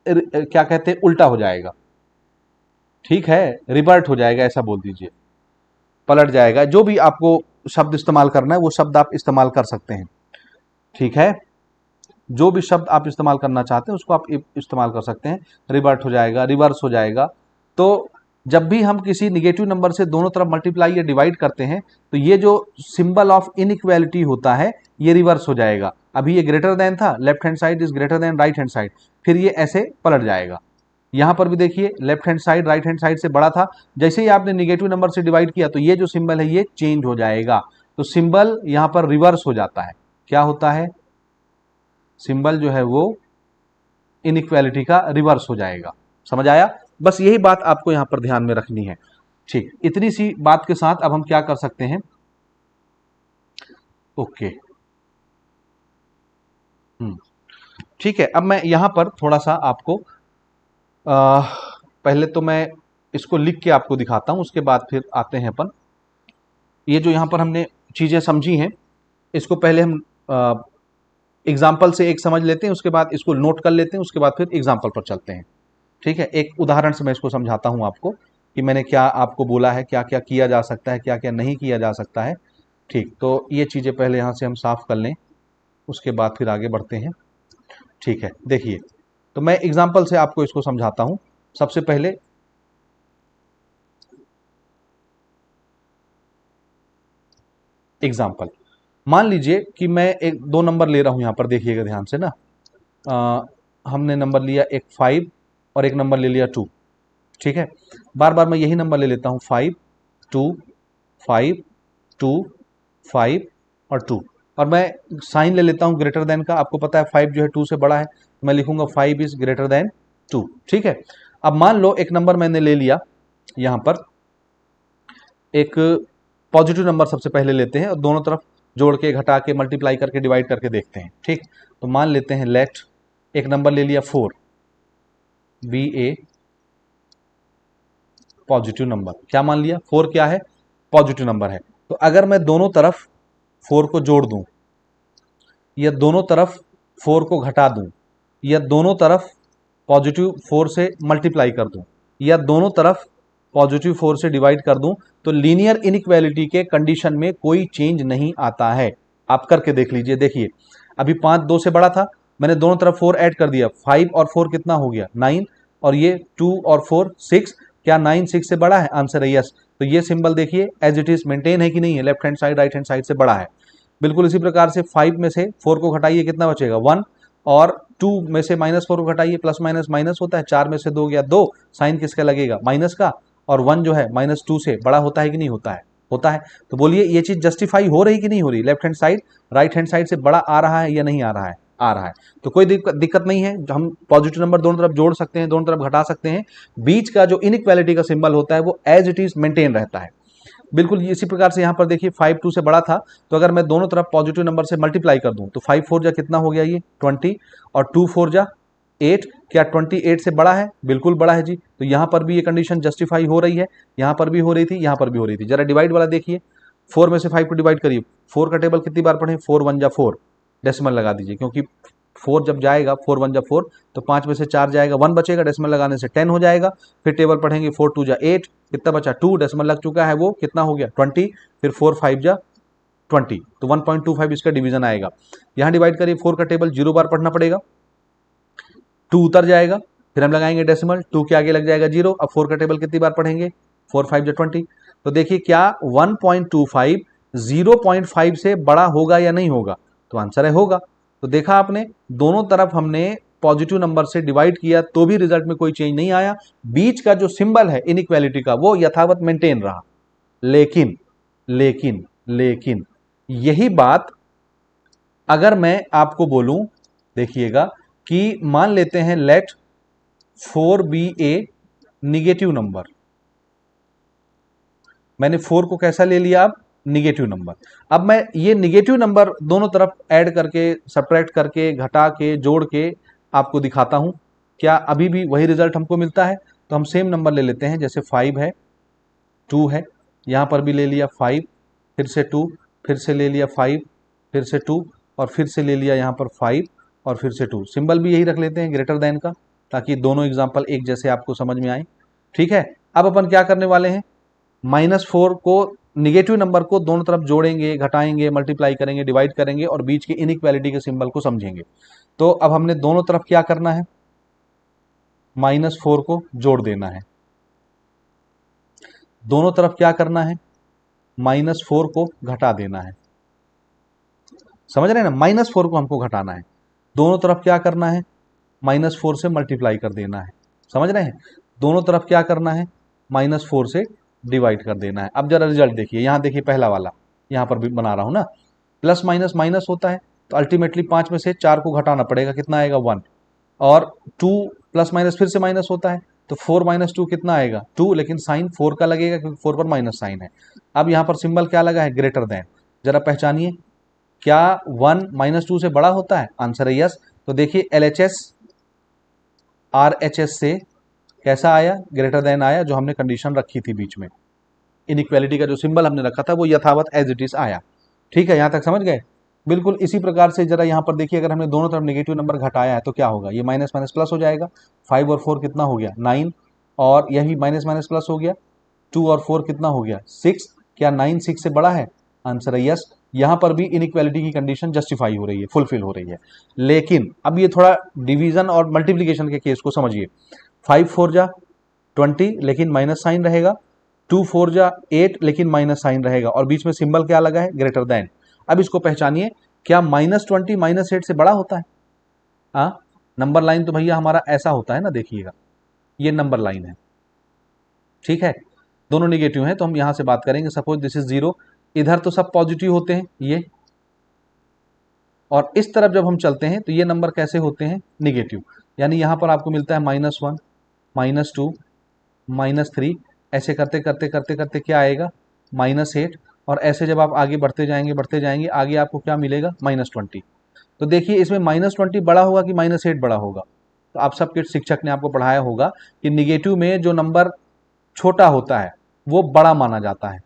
क्या कहते हैं, उल्टा हो जाएगा, ठीक है, रिवर्ट हो जाएगा, ऐसा बोल दीजिए, पलट जाएगा। जो भी आपको शब्द इस्तेमाल करना है वो शब्द आप इस्तेमाल कर सकते हैं, ठीक है, जो भी शब्द आप इस्तेमाल करना चाहते हैं उसको आप इस्तेमाल कर सकते हैं। रिवर्ट हो जाएगा, रिवर्स हो जाएगा। तो जब भी हम किसी निगेटिव नंबर से दोनों तरफ मल्टीप्लाई या डिवाइड करते हैं तो ये जो सिंबल ऑफ इनइक्वालिटी होता है ये रिवर्स हो जाएगा। अभी ये ग्रेटर देन था, left hand side is greater then right hand side, फिर ये ऐसे पलट जाएगा। यहां पर भी देखिए left hand side right hand side से बड़ा था, जैसे ही आपने निगेटिव नंबर से डिवाइड किया तो ये जो सिंबल है ये चेंज हो जाएगा, तो सिंबल यहां पर रिवर्स हो जाता है। क्या होता है, सिंबल जो है वो इनइक्वालिटी का रिवर्स हो जाएगा। समझ आया, बस यही बात आपको यहां पर ध्यान में रखनी है। ठीक, इतनी सी बात के साथ अब हम क्या कर सकते हैं, ओके, ठीक है। अब मैं यहां पर थोड़ा सा आपको पहले तो मैं इसको लिख के आपको दिखाता हूं, उसके बाद फिर आते हैं अपन। ये जो यहां पर हमने चीजें समझी हैं इसको पहले हम एग्जाम्पल से एक समझ लेते हैं, उसके बाद इसको नोट कर लेते हैं, उसके बाद फिर एग्जाम्पल पर चलते हैं। ठीक है, एक उदाहरण से मैं इसको समझाता हूं आपको कि मैंने क्या आपको बोला है, क्या क्या किया जा सकता है, क्या क्या नहीं किया जा सकता है। ठीक, तो ये चीज़ें पहले यहाँ से हम साफ कर लें, उसके बाद फिर आगे बढ़ते हैं। ठीक है, देखिए, तो मैं एग्जाम्पल से आपको इसको समझाता हूं। सबसे पहले एग्जाम्पल, मान लीजिए कि मैं एक दो नंबर ले रहा हूं, यहां पर देखिएगा ध्यान से ना, हमने नंबर लिया एक 5 और एक नंबर ले लिया 2। ठीक है, बार बार मैं यही नंबर ले लेता हूं, 5 2 5 2 5 और 2, और मैं साइन ले लेता हूं ग्रेटर देन का। आपको पता है 5 जो है 2 से बड़ा है, मैं लिखूंगा 5 इज ग्रेटर देन 2। ठीक है, अब मान लो एक नंबर मैंने ले लिया, यहां पर एक पॉजिटिव नंबर सबसे पहले लेते हैं और दोनों तरफ जोड़ के घटा के मल्टीप्लाई करके डिवाइड करके देखते हैं। ठीक, तो मान लेते हैं लेट, एक नंबर ले लिया 4, BA पॉजिटिव नंबर। क्या मान लिया? 4 क्या है? पॉजिटिव नंबर है। तो अगर मैं दोनों तरफ 4 को जोड़ दूं, या दोनों तरफ 4 को घटा दूं, या दोनों तरफ पॉजिटिव 4 से मल्टीप्लाई कर दूं, या दोनों तरफ पॉजिटिव 4 से डिवाइड कर दूं, तो लीनियर इनइक्वालिटी के कंडीशन में कोई चेंज नहीं आता है। आप करके देख लीजिए। देखिए अभी 5 2 से बड़ा था, मैंने दोनों तरफ 4 ऐड कर दिया, 5 और 4 कितना हो गया? 9, और ये 2 और 4 6। क्या 9 6 से बड़ा है? आंसर है यस। तो ये सिंबल देखिए एज इट इज मेंटेन है कि नहीं है? Left hand side right hand side से बड़ा है। बिल्कुल इसी प्रकार से 5 में से 4 को घटाइए, कितना बचेगा? 1, और 2 में से -4 को घटाइए, प्लस माइनस माइनस होता है, 4 में से 2 गया 2, साइन किसका लगेगा? माइनस का। और 1 जो है -2 से बड़ा होता है कि नहीं होता है? होता है। तो बोलिए ये चीज जस्टिफाई हो रही कि नहीं हो रही? Left hand side right hand side से बड़ा आ रहा है या नहीं आ रहा है? आ रहा है। तो कोई दिक्कत नहीं है, हम पॉजिटिव नंबर दोनों तरफ जोड़ सकते हैं, दोनों तरफ घटा सकते हैं। बीच का जो इनइक्वालिटी का सिंबल होता है वो एज इट इज मेंटेन रहता है। बिल्कुल इसी प्रकार से यहाँ पर देखिए 5 2 से बड़ा था, तो अगर मैं दोनों तरफ पॉजिटिव नंबर से मल्टीप्लाई कर दूं तो 5 4 जा कितना हो गया? ये 20, और 2 4 जा 8। क्या 28 से बड़ा है? बिल्कुल बड़ा है जी। तो यहाँ पर भी ये कंडीशन जस्टिफाई हो रही है, यहाँ पर भी हो रही थी, यहाँ पर भी हो रही थी। जरा डिवाइड वाला देखिए, 4 में से 5 को डिवाइड करिए। 4 का टेबल कितनी बार पढ़े? 4 1 जा 4, डेसिमल लगा दीजिए, क्योंकि 4 जब जाएगा 4 1 जा 4, तो 5 में से 4 जाएगा, 1 बचेगा, डेसिमल लगाने से 10 हो जाएगा। फिर टेबल पढ़ेंगे, 4 2 जा 8, कितना बचा? 2, डेसिमल लग चुका है, वो कितना हो गया? 20। फिर 4 5 जा 20, तो 1.25 इसका डिवीजन आएगा। यहाँ डिवाइड करिए, 4 का टेबल 0 बार पढ़ना पड़ेगा, 2 उतर जाएगा, फिर हम लगाएंगे डेसिमल, 2 के आगे लग जाएगा 0। अब 4 का टेबल कितनी बार पढ़ेंगे? 4 5 जा 20। तो देखिए क्या 1.25 0.5 से बड़ा होगा या नहीं होगा? तो आंसर है होगा। तो देखा आपने, दोनों तरफ हमने पॉजिटिव नंबर से डिवाइड किया तो भी रिजल्ट में कोई चेंज नहीं आया। बीच का जो सिंबल है इनइक्वालिटी का वो यथावत मेंटेन रहा। लेकिन लेकिन लेकिन यही बात अगर मैं आपको बोलूं, देखिएगा कि मान लेते हैं लेट 4 बी ए निगेटिव नंबर। मैंने 4 को कैसा ले लिया? अब निगेटिव नंबर। अब मैं ये निगेटिव नंबर दोनों तरफ ऐड करके, सब्ट्रैक्ट करके, घटा के, जोड़ के आपको दिखाता हूं। क्या अभी भी वही रिजल्ट हमको मिलता है? तो हम सेम नंबर ले लेते हैं, जैसे 5 है, 2 है, यहां पर भी ले लिया 5, फिर से 2, फिर से ले लिया 5, फिर से 2, और फिर से ले लिया यहां पर 5, और फिर से 2। सिंबल भी यही रख लेते हैं, ग्रेटर देन का, ताकि दोनों एग्जाम्पल एक जैसे आपको समझ में आए। ठीक है। अब अपन क्या करने वाले हैं? -4 को, निगेटिव नंबर को दोनों तरफ जोड़ेंगे, घटाएंगे, मल्टीप्लाई करेंगे, डिवाइड करेंगे, और बीच के इनइक्वालिटी के सिंबल को समझेंगे। तो अब हमने दोनों तरफ क्या करना है? -4 को जोड़ देना है। दोनों तरफ क्या करना है? -4 को घटा देना है। समझ रहे हैं ना? -4 को हमको घटाना है। दोनों तरफ क्या करना है? -4 से मल्टीप्लाई कर देना है। समझ रहे हैं? दोनों तरफ क्या करना है? -4 से डिवाइड कर देना है। अब जरा रिजल्ट देखिए, यहां देखिए पहला वाला, यहां पर भी बना रहा हूं ना, प्लस माइनस माइनस होता है, तो अल्टीमेटली 5 में से 4 को घटाना पड़ेगा, कितना आएगा? 1। और 2 प्लस माइनस फिर से माइनस होता है, तो 4 - 2 कितना आएगा? 2, लेकिन साइन 4 का लगेगा क्योंकि 4 पर माइनस साइन है। अब यहां पर सिंबल क्या लगा है? Greater than. जरा पहचानिए, क्या 1 -2 से बड़ा होता है? आंसर है यस। तो देखिए LHS RHS से कैसा आया? ग्रेटर देन आया, जो हमने कंडीशन रखी थी बीच में। इनइक्वालिटी का जो सिंबल हमने रखा था वो यथावत एज इट इज आया। ठीक है, यहां तक समझ गए? बिल्कुल इसी प्रकार से जरा यहां पर देखिए, अगर हमने दोनों तरफ नेगेटिव नंबर घटाया है तो क्या होगा? ये माइनस माइनस प्लस हो जाएगा। 5 और 4 कितना हो गया? 9, और यही माइनस माइनस प्लस हो गया। 2 और 4 कितना हो गया? 6। क्या 9 6 से बड़ा है? आंसर है यस। यहां पर भी इनइक्वालिटी की कंडीशन जस्टिफाई हो रही है, फुलफिल हो रही है। लेकिन अब ये थोड़ा डिवीजन और मल्टीप्लीकेशन के केस को समझिए। 5 4 जा 20, लेकिन माइनस साइन रहेगा। 2 4 जा 8, लेकिन माइनस साइन रहेगा, और बीच में सिंबल क्या लगा है? Greater than. अब इसको पहचानिए, क्या -20 -8 से बड़ा होता है? हाँ, नंबर लाइन तो भैया हमारा ऐसा होता है ना, देखिएगा ये नंबर लाइन है। ठीक है, दोनों निगेटिव हैं तो हम यहां से बात करेंगे। सपोज दिस इज 0, इधर तो सब पॉजिटिव होते हैं ये, और इस तरफ जब हम चलते हैं तो ये नंबर कैसे होते हैं? निगेटिव। यानी यहां पर आपको मिलता है -1 -2 -3, ऐसे करते करते करते करते क्या आएगा? -8। और ऐसे जब आप आगे बढ़ते जाएंगे, आगे आपको क्या मिलेगा? -20। तो देखिए इसमें -20 बड़ा होगा कि -8 बड़ा होगा? तो आप सबके शिक्षक ने आपको पढ़ाया होगा कि निगेटिव में जो नंबर छोटा होता है वो बड़ा माना जाता है,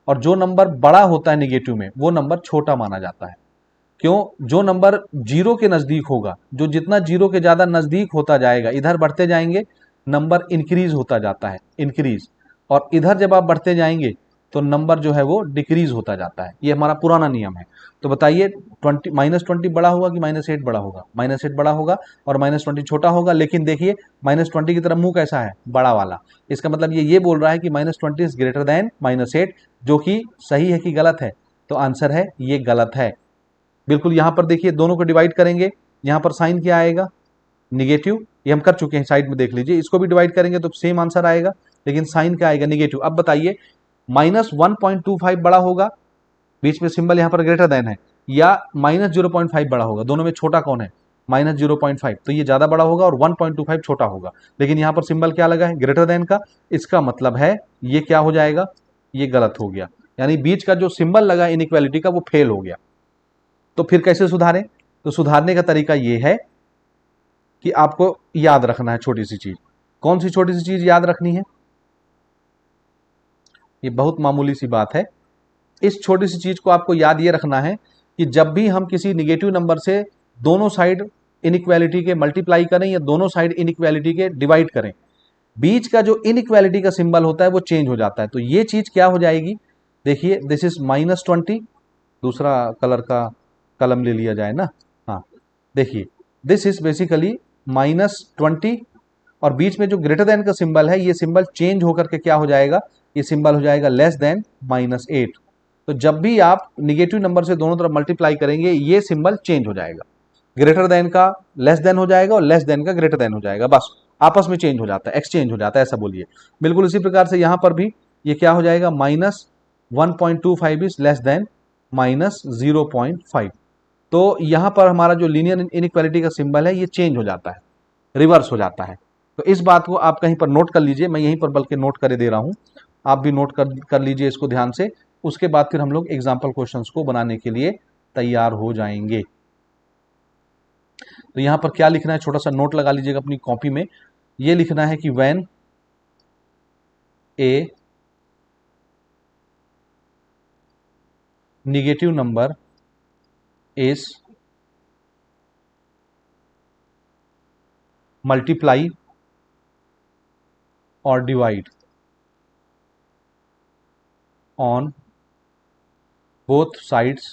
और जो नंबर बड़ा होता है निगेटिव में वो नंबर छोटा माना जाता है। क्यों? जो नंबर जीरो के नजदीक होगा, जो जितना जीरो के ज्यादा नजदीक होता जाएगा, इधर बढ़ते जाएंगे, नंबर इंक्रीज होता जाता है, इंक्रीज। और इधर जब आप बढ़ते जाएंगे तो नंबर जो है वो डिक्रीज होता जाता है। ये हमारा पुराना नियम है। तो बताइए, -20 बड़ा होगा कि -8 बड़ा होगा? -8 बड़ा होगा और -20 छोटा होगा। लेकिन देखिए -20 की तरफ मुंह कैसा है? बड़ा वाला। इसका मतलब ये बोल रहा है कि -20 इज ग्रेटर देन -8, जो कि सही है कि गलत है? तो आंसर है ये गलत है। बिल्कुल यहां पर देखिए, दोनों को डिवाइड करेंगे, यहां पर साइन क्या आएगा? निगेटिव। ये हम कर चुके हैं, साइड में देख लीजिए। इसको भी डिवाइड करेंगे तो सेम आंसर आएगा, लेकिन साइन क्या आएगा? निगेटिव। अब बताइए, -1.25 बड़ा होगा, बीच में सिंबल यहां पर ग्रेटर देन है, या -0.5 बड़ा होगा? दोनों में छोटा कौन है? -0.5। तो ये ज्यादा बड़ा होगा और 1.25 छोटा होगा। लेकिन यहां पर सिंबल क्या लगा है? ग्रेटर देन का। इसका मतलब है ये क्या हो जाएगा? ये गलत हो गया। यानी बीच का जो सिंबल लगा इनइक्वालिटी का वो फेल हो गया। तो फिर कैसे सुधारें? तो सुधारने का तरीका ये है कि आपको याद रखना है छोटी सी चीज। कौन सी छोटी सी चीज याद रखनी है? ये बहुत मामूली सी बात है। इस छोटी सी चीज को आपको याद ये रखना है कि जब भी हम किसी निगेटिव नंबर से दोनों साइड इनइक्वालिटी के मल्टीप्लाई करें या दोनों साइड इनइक्वालिटी के डिवाइड करें, बीच का जो इनइक्वालिटी का सिंबल होता है वो चेंज हो जाता है। तो ये चीज क्या हो जाएगी? देखिए, दिस इज -20। दूसरा कलर का कलम ले लिया जाए ना। हाँ, देखिए, दिस इज बेसिकली -20, और बीच में जो ग्रेटर देन का सिंबल है, ये सिंबल चेंज होकर के क्या हो जाएगा? ये सिंबल हो जाएगा लेस देन -8। तो जब भी आप निगेटिव नंबर से दोनों तरफ मल्टीप्लाई करेंगे, ये सिंबल चेंज हो जाएगा। ग्रेटर देन का लेस देन हो जाएगा और लेस देन का ग्रेटर देन हो जाएगा। बस आपस में चेंज हो जाता है, एक्सचेंज हो जाता है, ऐसा बोलिए। बिल्कुल इसी प्रकार से यहां पर भी ये क्या हो जाएगा? -1.25 इज लेस देन -0.5। तो यहां पर हमारा जो लीनियर इनइक्वालिटी का सिंबल है ये चेंज हो जाता है, रिवर्स हो जाता है। तो इस बात को आप कहीं पर नोट कर लीजिए, मैं यहीं पर बल्कि नोट करे दे रहा हूं, आप भी नोट कर लीजिए इसको ध्यान से। उसके बाद फिर हम लोग एग्जाम्पल क्वेश्चंस को बनाने के लिए तैयार हो जाएंगे। तो यहां पर क्या लिखना है, छोटा सा नोट लगा लीजिएगा अपनी कॉपी में। ये लिखना है कि when a negative number is multiply और divide on both sides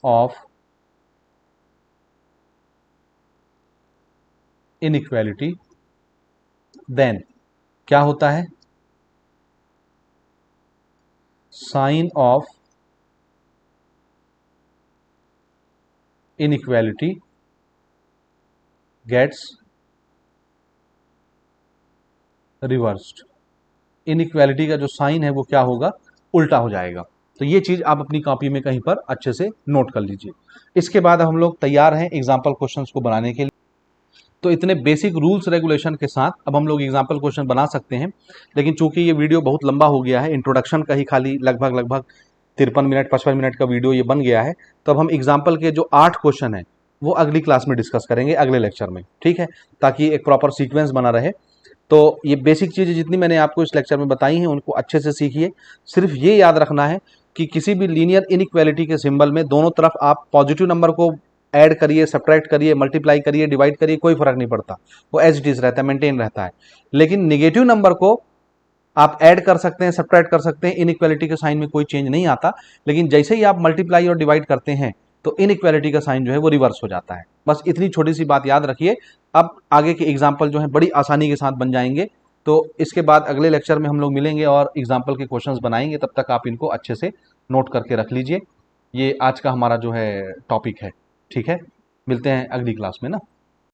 of inequality, then क्या होता है? Sign of inequality gets reversed। Inequality का जो साइन है वो क्या होगा? उल्टा हो जाएगा। तो ये चीज आप अपनी कॉपी में कहीं पर अच्छे से नोट कर लीजिए। इसके बाद हम लोग तैयार हैं एग्जाम्पल क्वेश्चंस को बनाने के लिए। तो इतने बेसिक रूल्स रेगुलेशन के साथ अब हम लोग एग्जाम्पल क्वेश्चन बना सकते हैं। लेकिन चूंकि ये वीडियो बहुत लंबा हो गया है, इंट्रोडक्शन का ही खाली लगभग 53 मिनट 55 मिनट का वीडियो ये बन गया है, तो अब हम एग्जाम्पल के जो 8 क्वेश्चन है वो अगली क्लास में डिस्कस करेंगे, अगले लेक्चर में, ठीक है? ताकि एक प्रॉपर सीक्वेंस बना रहे। तो ये बेसिक चीज़ें जितनी मैंने आपको इस लेक्चर में बताई हैं उनको अच्छे से सीखिए। सिर्फ ये याद रखना है कि किसी भी लीनियर इनइक्वालिटी के सिंबल में दोनों तरफ आप पॉजिटिव नंबर को ऐड करिए, सब्ट्रैक्ट करिए, मल्टीप्लाई करिए, डिवाइड करिए, कोई फर्क नहीं पड़ता, वो एज इट इज रहता है, मेंटेन रहता है। लेकिन निगेटिव नंबर को आप ऐड कर सकते हैं, सब्ट्रैक्ट कर सकते हैं, इनइक्वालिटी के साइन में कोई चेंज नहीं आता। लेकिन जैसे ही आप मल्टीप्लाई और डिवाइड करते हैं तो इनइक्वालिटी का साइन जो है वो रिवर्स हो जाता है। बस इतनी छोटी सी बात याद रखिए। अब आगे के एग्जाम्पल जो है बड़ी आसानी के साथ बन जाएंगे। तो इसके बाद अगले लेक्चर में हम लोग मिलेंगे और एग्जाम्पल के क्वेश्चंस बनाएंगे। तब तक आप इनको अच्छे से नोट करके रख लीजिए। ये आज का हमारा जो है टॉपिक है, ठीक है? मिलते हैं अगली क्लास में ना।